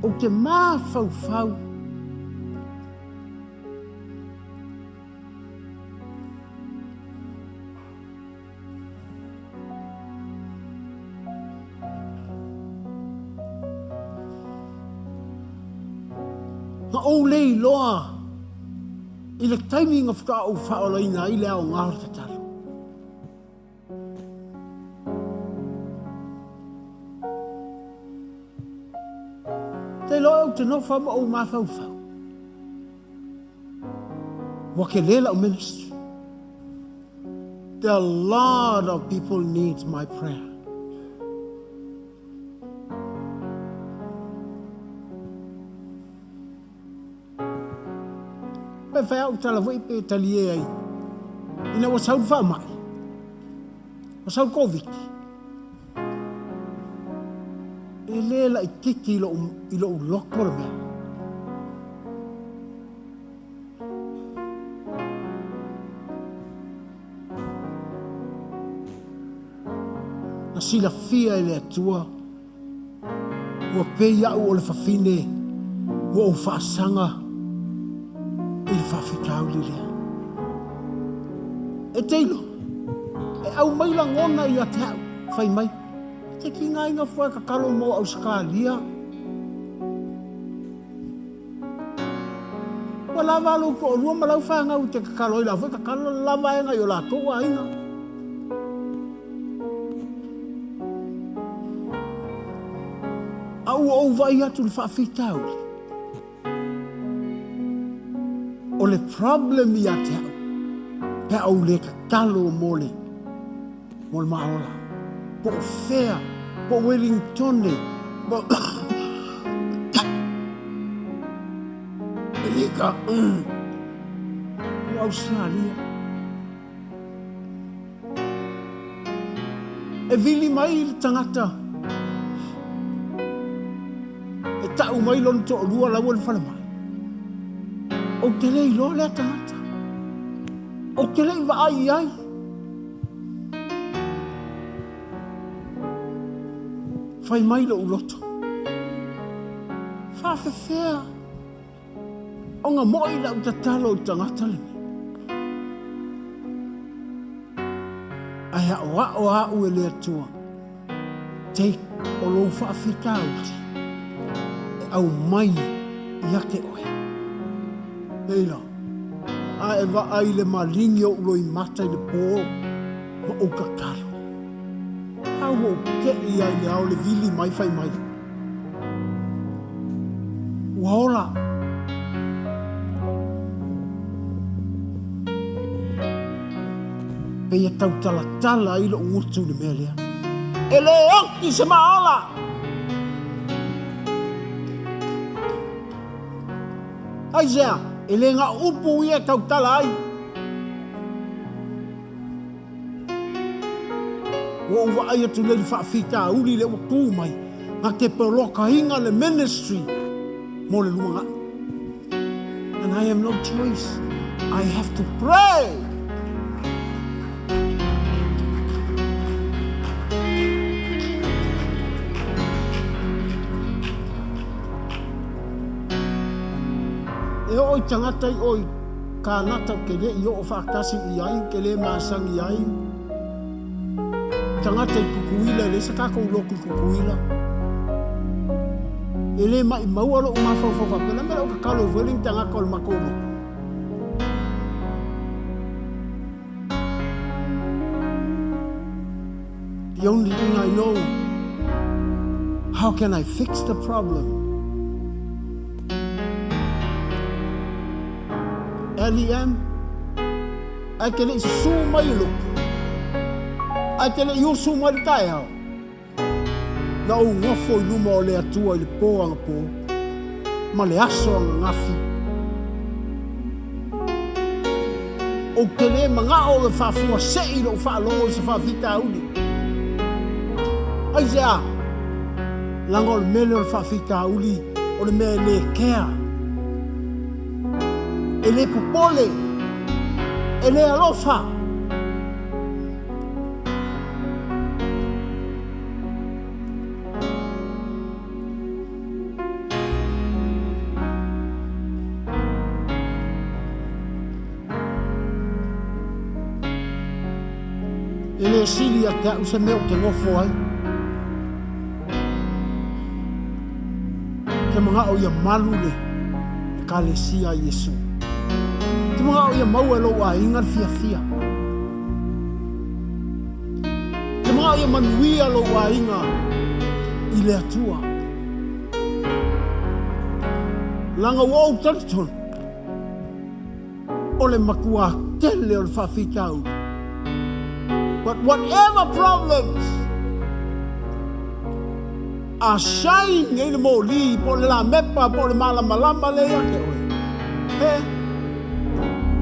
O te mā whau. Nga o lei loa. I le timing of ka o whaolaina i le au ngāra te talo. Te loa au te nofa ma o mawhauwhau. Wa ke lela o ministry. There are a lot of people need my prayer. Pe whai au tala wai pe tali e ai. Ina wa saul wha mai. Wa saul COVID. E lela I tiki I lo loko le mea. Na sila fia ele atua. Ua pei au o le whawhine. Ua o whaasanga. I le whawhikau li lea. E teilo. E au mai la ngona I a te au. Whai mai. Te ki ngai ngā whai ka kalo mo au sakalia. Ua lava alo ko o rua malau whanga u te kakalo I la whai ka kalo lava e ngai o la toa inga. Au o vai atu le whawhitau li. O le problem I a te au. Pe au le kakalo mole. Mole maola. Po Fair. Po Wellington. Po Elika. Po Australia. E vili mai le tangata. E tau mai lon to lua la wal fala mai. O te lei lo le tangata. O te lei va ai ai. Fai mai lo uloto. Fa fea. O ngā moi la utatalo o tangata le. Ai o a ue le atua. Take o lo fa fitauti. E au mai ia ke oe. Eila. A e va ai le malingi o ulo I mata I le pō. Ma o kakaro. Au o ke I ai le au le vili mai fai mai. Waola. Pe ia tau tala I lo ngutu le melea. E le oki se maola. Ai zea, e le ngā upu ia tau tala ai. Wa uwa ai atu le whaafita uli le waku mai. Ngā te peroka hinga le ministry. Mo le luanga. And I have no choice. I have to pray. E oi tangata I oi kānata ke le I o whaakasi I ai, ke le māsangi ai. Tangata I kukuila, le sakaka u loku kukuila. E le mai maualo o mawhawhawha, pena mera o kakalo Wellington tangaka o le makolo. The only thing I know, how can I fix the problem? LEM, I can let you my look. I can let you so my tire. Na o ngofo I luma o le atua I le pō anga pō. Ma le aso anga ngafi. O te le manga o le whafua sei lo whaalongo se whawhita uli. Ai zea, langa o le mele o le whawhita uli o le mele le kea. E le popole, e le alofa. E le sili a te au se meo te ngofo ai. Ke mga o ia malu le, e ka le sia Yesu. mga o ia mau e lo a inga fia. Te mga o ia manuia lo a inga I le atua. Langa wau tanton. O le makua tele o le whawhikau. But whatever problems are shining in the moli, po le la mepa, po le malama le ake oi. He,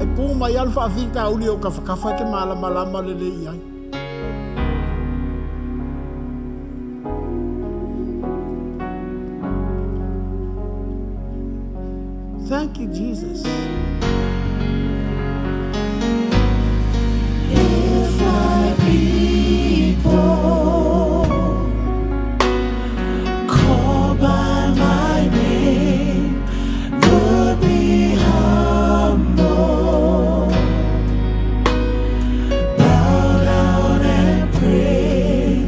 e pū mai alfa whika uli o ka whakawha ke malama le le iai. Thank you, Jesus. If my people call by my name would be humble, bow down and pray,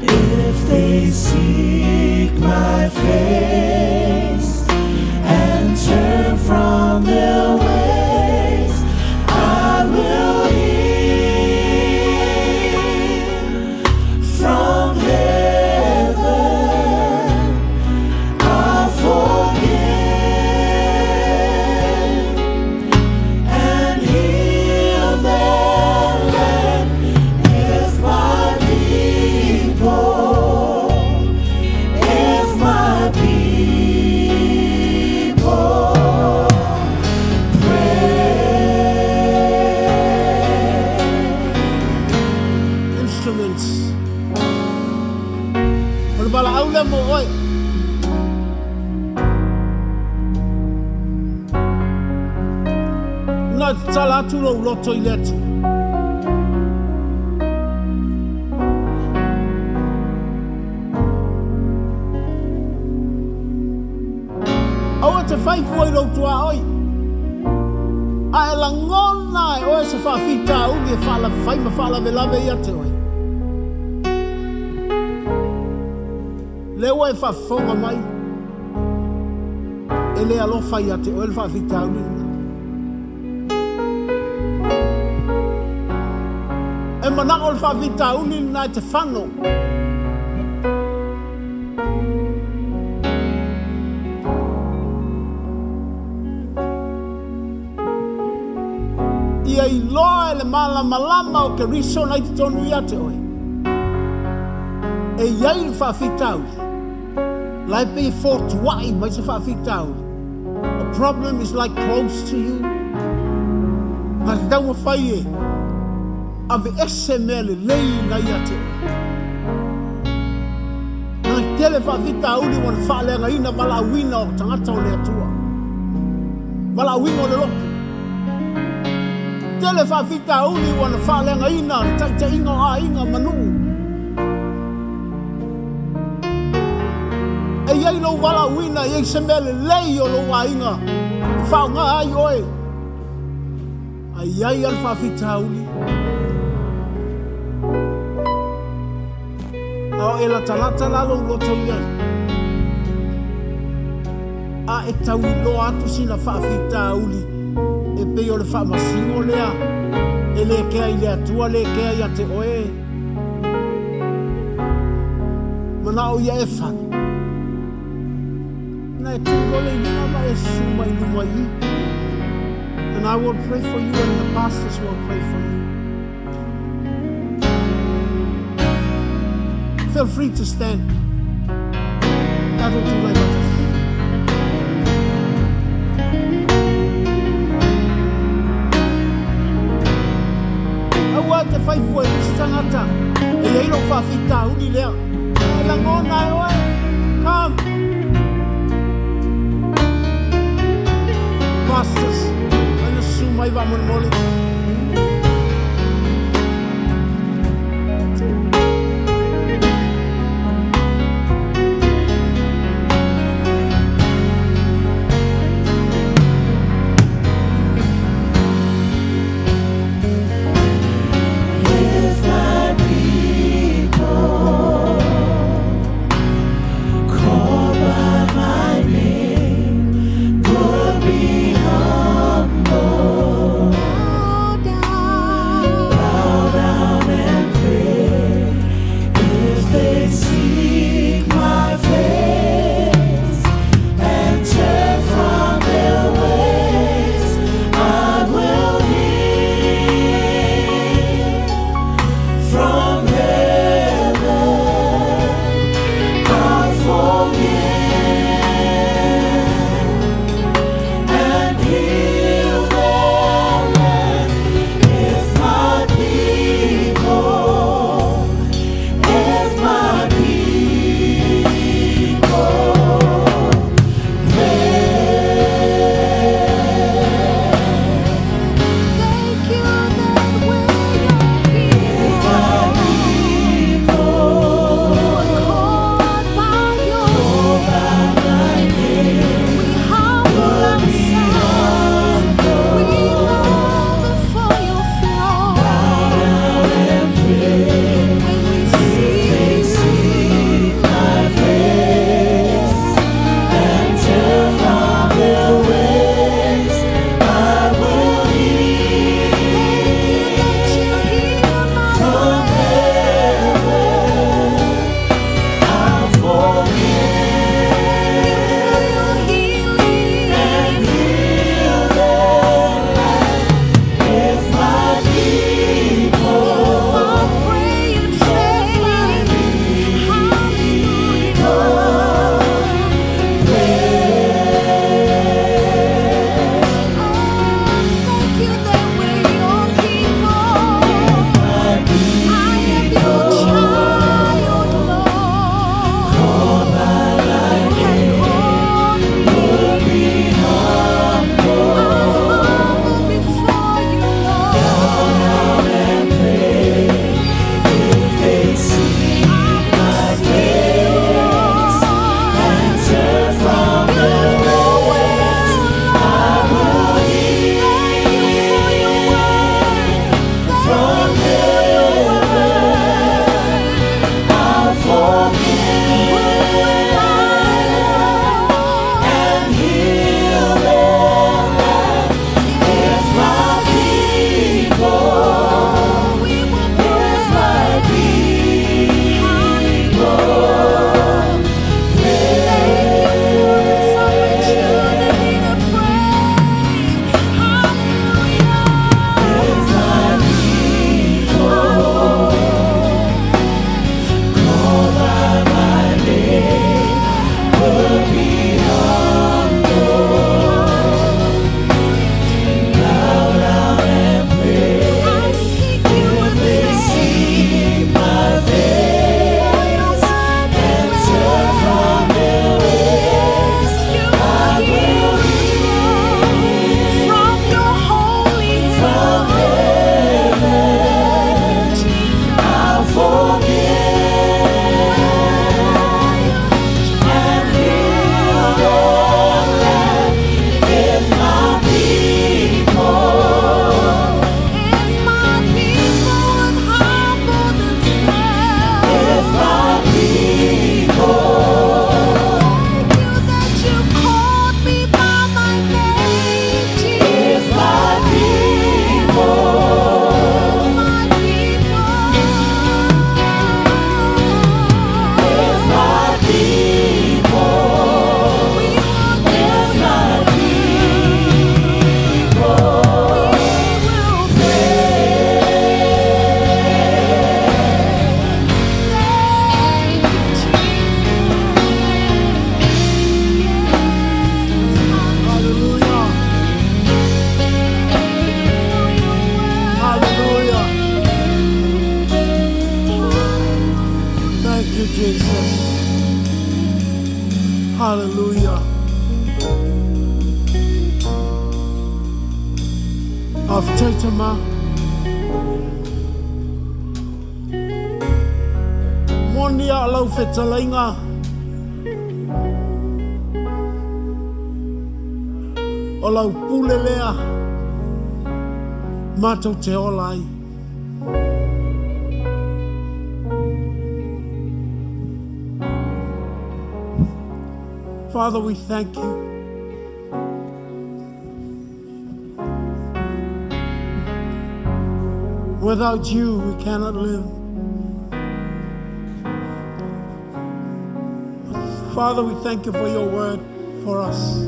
if they seek my face and turn from their ways, I will hear from heaven. I'll forgive and heal their land. If my people, Instruments. Ora bala aula mo oi. Na tala tu lo toilet. Awa te fai foi lo tua oi. Ai la ngona o se fa fita u e fa la fai ma fa la velave ia te oi. Le oi fa fonga mai. Ele alo fa ia te oi fa fita u. E mana o fa fita u ni na te fano. Ia I loa le malama o ke riso na I te tonu ia te oi. E iai le whawhitau. Lai pe fortuai mai se whawhitau. A problem is like close to you. Ma ke kau mawhai e. Ave ese mea le lei na ia te oi. Na I tele whawhitau ni wana whalenga ina malawina o tangata o le atua. Malawina o le loko. Tele whawhita uli wana whalenga ina, taita inga a inga manu. E iei lo wala wina, iei se mele lei o lo wa inga. Whaunga ai oe. A iei al whawhita uli. Ao e la talata lalo loto iei. A e tau I lo atu sina whawhita uli. E pei o le whamasingo lea. E le kea I le atua le kea ia te oe. Mana o ia e whani. Na e tūlole I luna ma e suma I luma I. And I will pray for you and the pastors will pray for you. Feel free to stand. That'll do like that. Te fai fua I tangata e iei lo whawhita uni lea e la ngona e oe come pastors ana sumai wa moli Hallelujah. Aftetama. Monia alau fetalainga. Olau pulelea. Mato te olai. Father, we thank you. Without you, we cannot live. Father, we thank you for your word for us.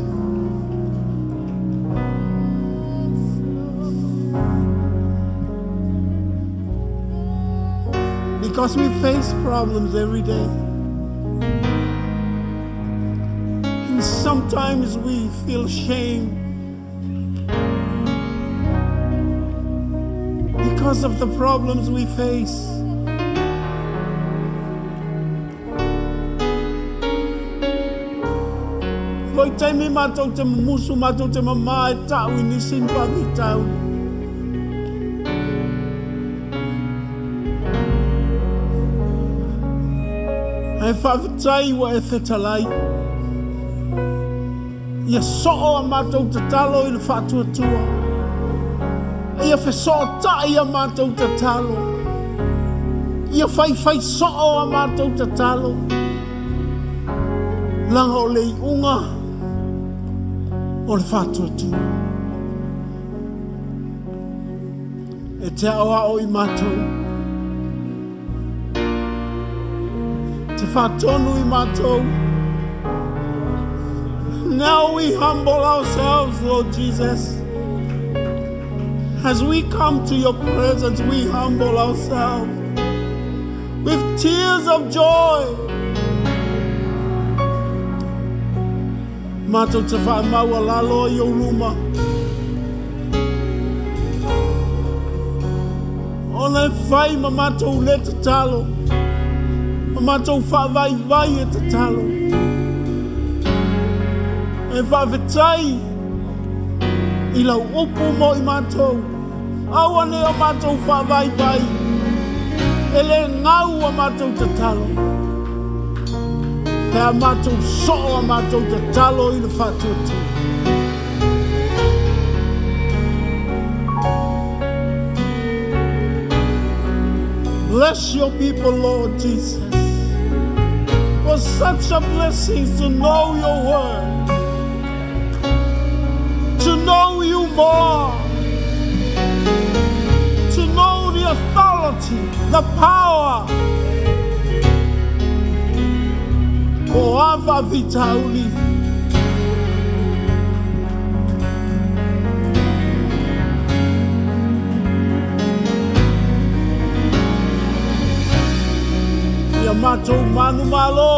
Because we face problems every day. And sometimes we feel shame because of the problems we face. Voi tai mi mātou te musu, mātou te mama e tau I nisin whavi tau. E whawhitai wa e whetalai. Ia so'o a mātou te talo I le whātuatua. Ia wheso'o tai a mātou te talo. Ia whai so'o a mātou te talo. Langa o lei unga o le whātuatua. E te awa o I mātou. Te whātonu I mātou. Now we humble ourselves, Lord Jesus. As we come to your presence, we humble ourselves with tears of joy. Mātou te whaamaua lalo I o luma. Ona e whai ma mātou le te talo. Ma mātou whaavai e te talo. E whawhetai I lau upu mo I mātou. Aua ne o mātou whaavai. Ele ngau a mātou te talo. Pea mātou so'o a mātou te talo I le whātuatu. Bless your people, Lord Jesus. For such a blessing to know your word. To know you more. To know the authority, the power. O ava vitauli. Ia mātou manu malo.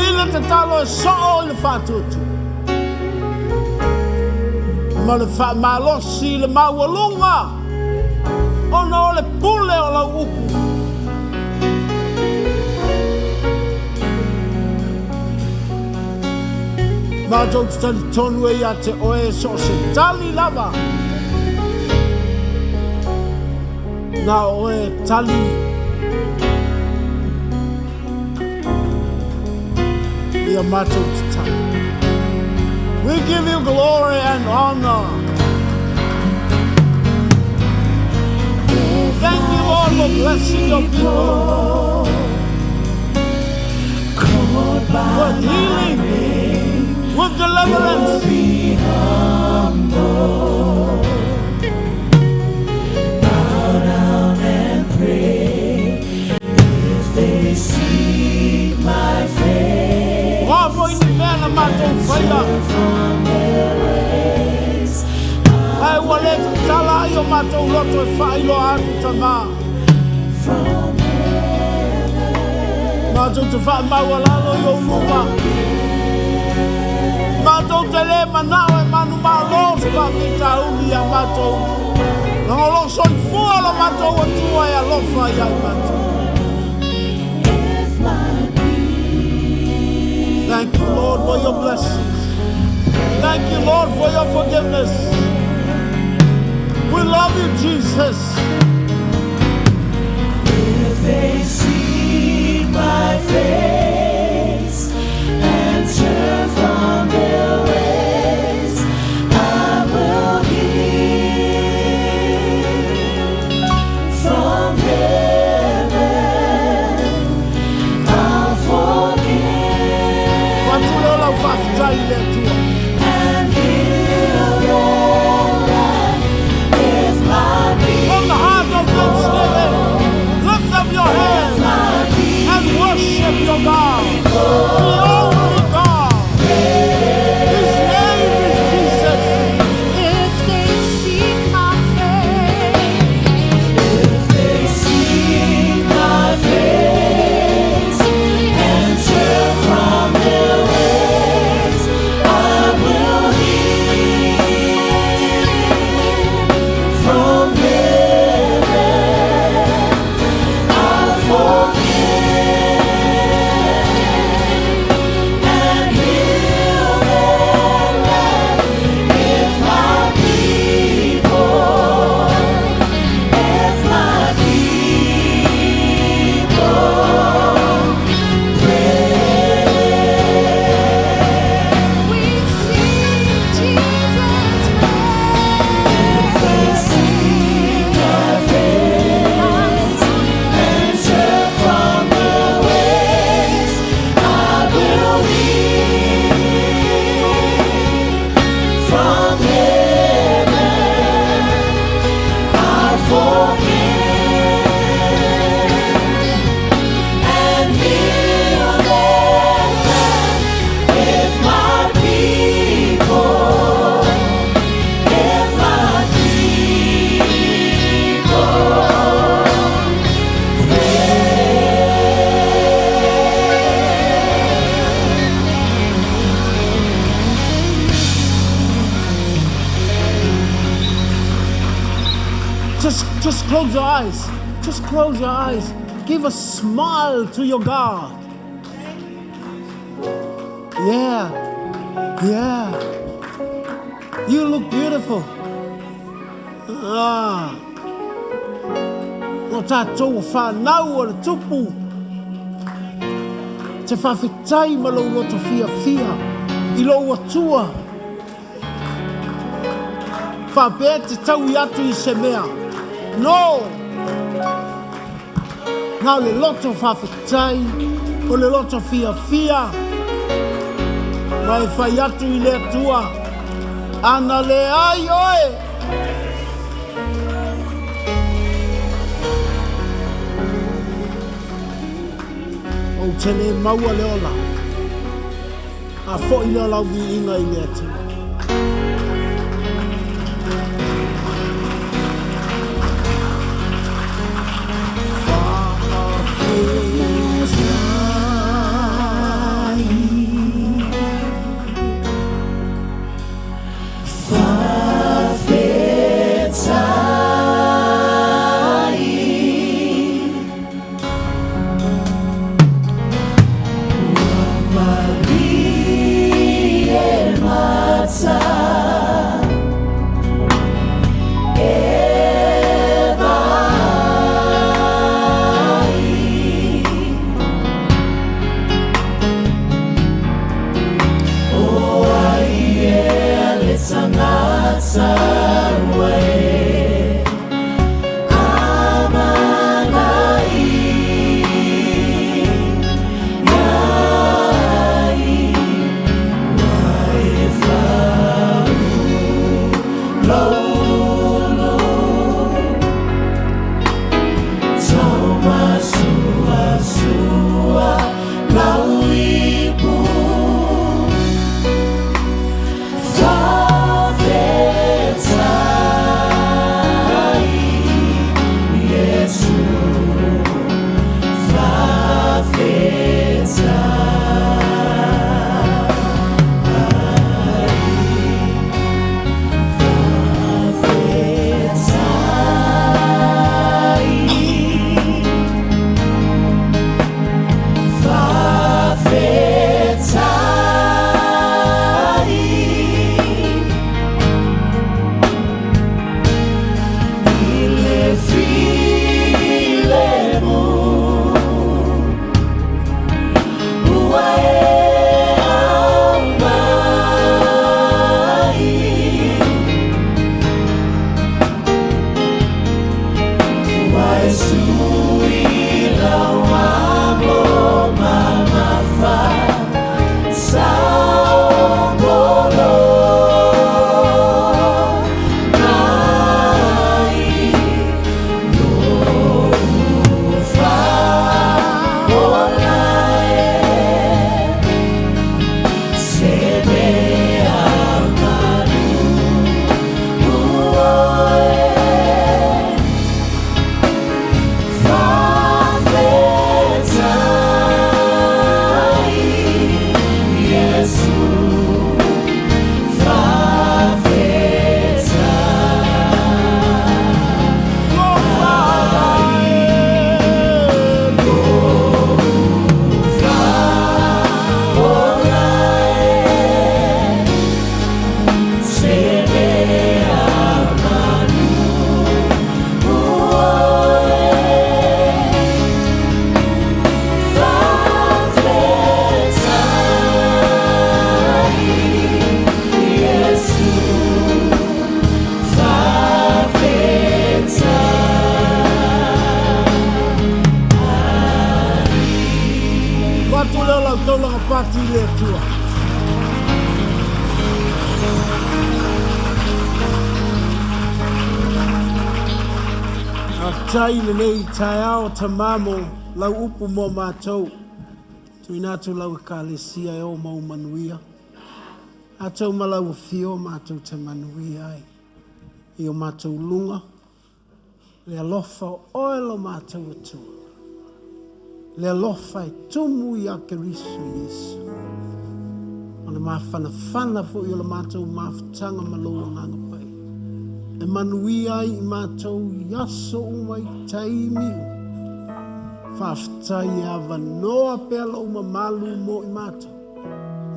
Ila te talo e so'o I le whātuatu. Ma le whaamalosi le maualunga. Ona o le pule o la upu. Mātou te tali tonu e ia te oe so se tali lava. Nā oe tali. Ia mātou te tali. We give you glory and honor. Thank you, Lord, for blessing your people. With healing, with deliverance. Be humble. Bow down and pray. If they seek my face, from their ways, I will let tala yo matou loto e whailo atu tama. from heaven, Mātou te wha maualalo yo luma. Mātou te le manao e manu malo se whawhita umi a mātou. Nangolo son fuala mātou atua e alofa i au mātou. if my us. Thank you, Lord, for your forgiveness. We love you, Jesus. If they see my face and turn from their ways, I will hear from heaven. I'll forgive and heal their land. If my From the heart of thanksgiving, lift up your hands and worship your God. The only God. His name is Jesus. If they seek my face, if they seek my face and turn from their ways, I will hear from heaven. I'll forgive and heal their land. If my people, we see Jesus if they seek my face and turn from their ways, I will hear from heaven. I'll forgive and heal their land. If my people, Just close your eyes. Just close your eyes. Give a smile to your God. Yeah. Yeah. You look beautiful. No tātou whanau o le tupu. Te whawhitai ma lau roto fia. I lau atua. Whapea te tau i atu i se mea. No! Nau le loto whawhitai, o le loto fia. Mai whai atu i le atua. Ana le ai oe! O tene maua le ola. A fo i le ola vi inga i le atua. my pati le tua. Aftai le nei tai ao tamamo lau upu mo mātou. Tui nātu lau kālesia e o mau manuia. Atau malau fio mātou te manuia ai. I o mātou lunga. Le alofa o oelo mātou atua. Le alofa e tumu i a Keriso Yesu. O le mawhana fo i o le mātou mawhatanga malolo nanga pai. E manuia i mātou yaso umai taimiu. Whawhatai awa noa pēla uma malu mo i mātou.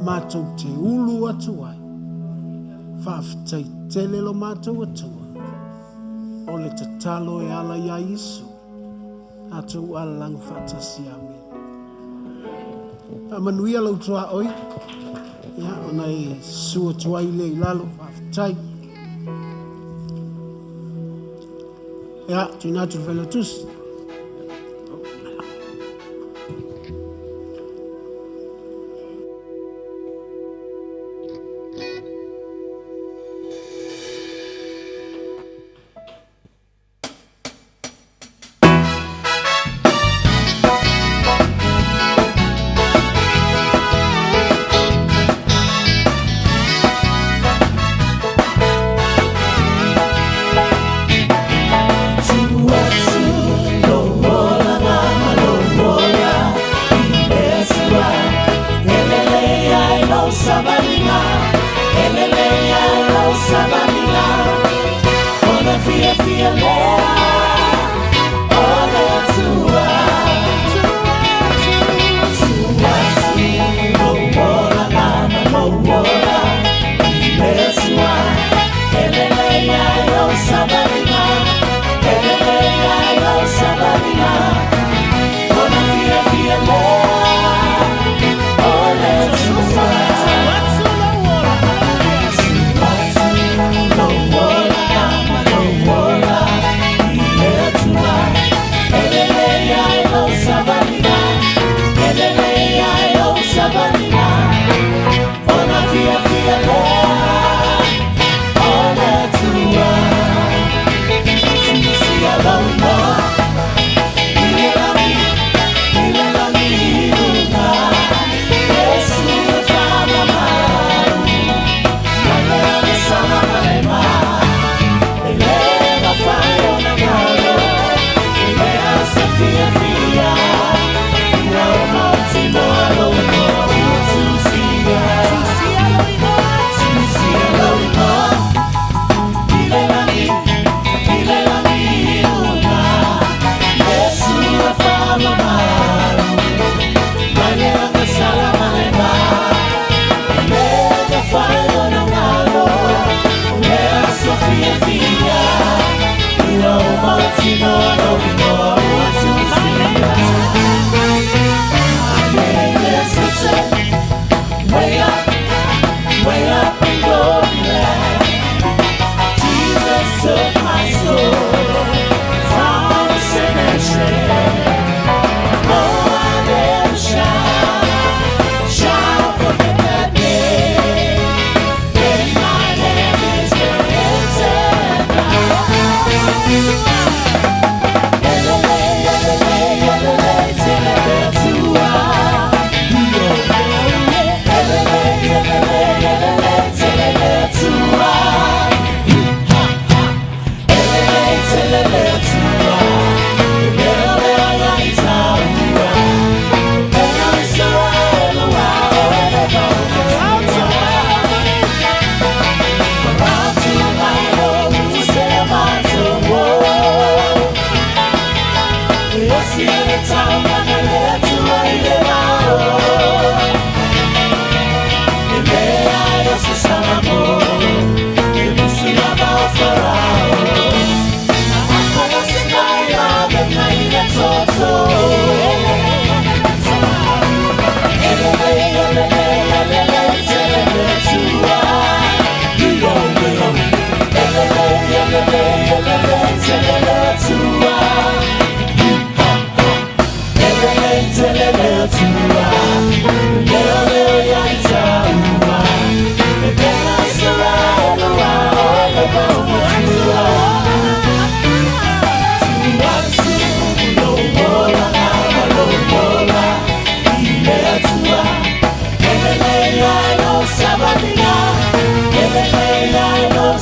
Mātou te ulu atu ai. Whawhatai tele lo mātou atua. O le tatalo e ala ia Isu. Atu ala lang whatasi amin. A manuia lau tua oi. Ia, ona e sua tuai le i lalo whawhatai. Ia, tui nātu whela tusi. Fia, fia, ina o mauti mo alo mo.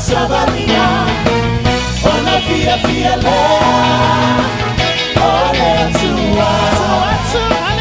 sabalia, ona fia fia lea, ole tua.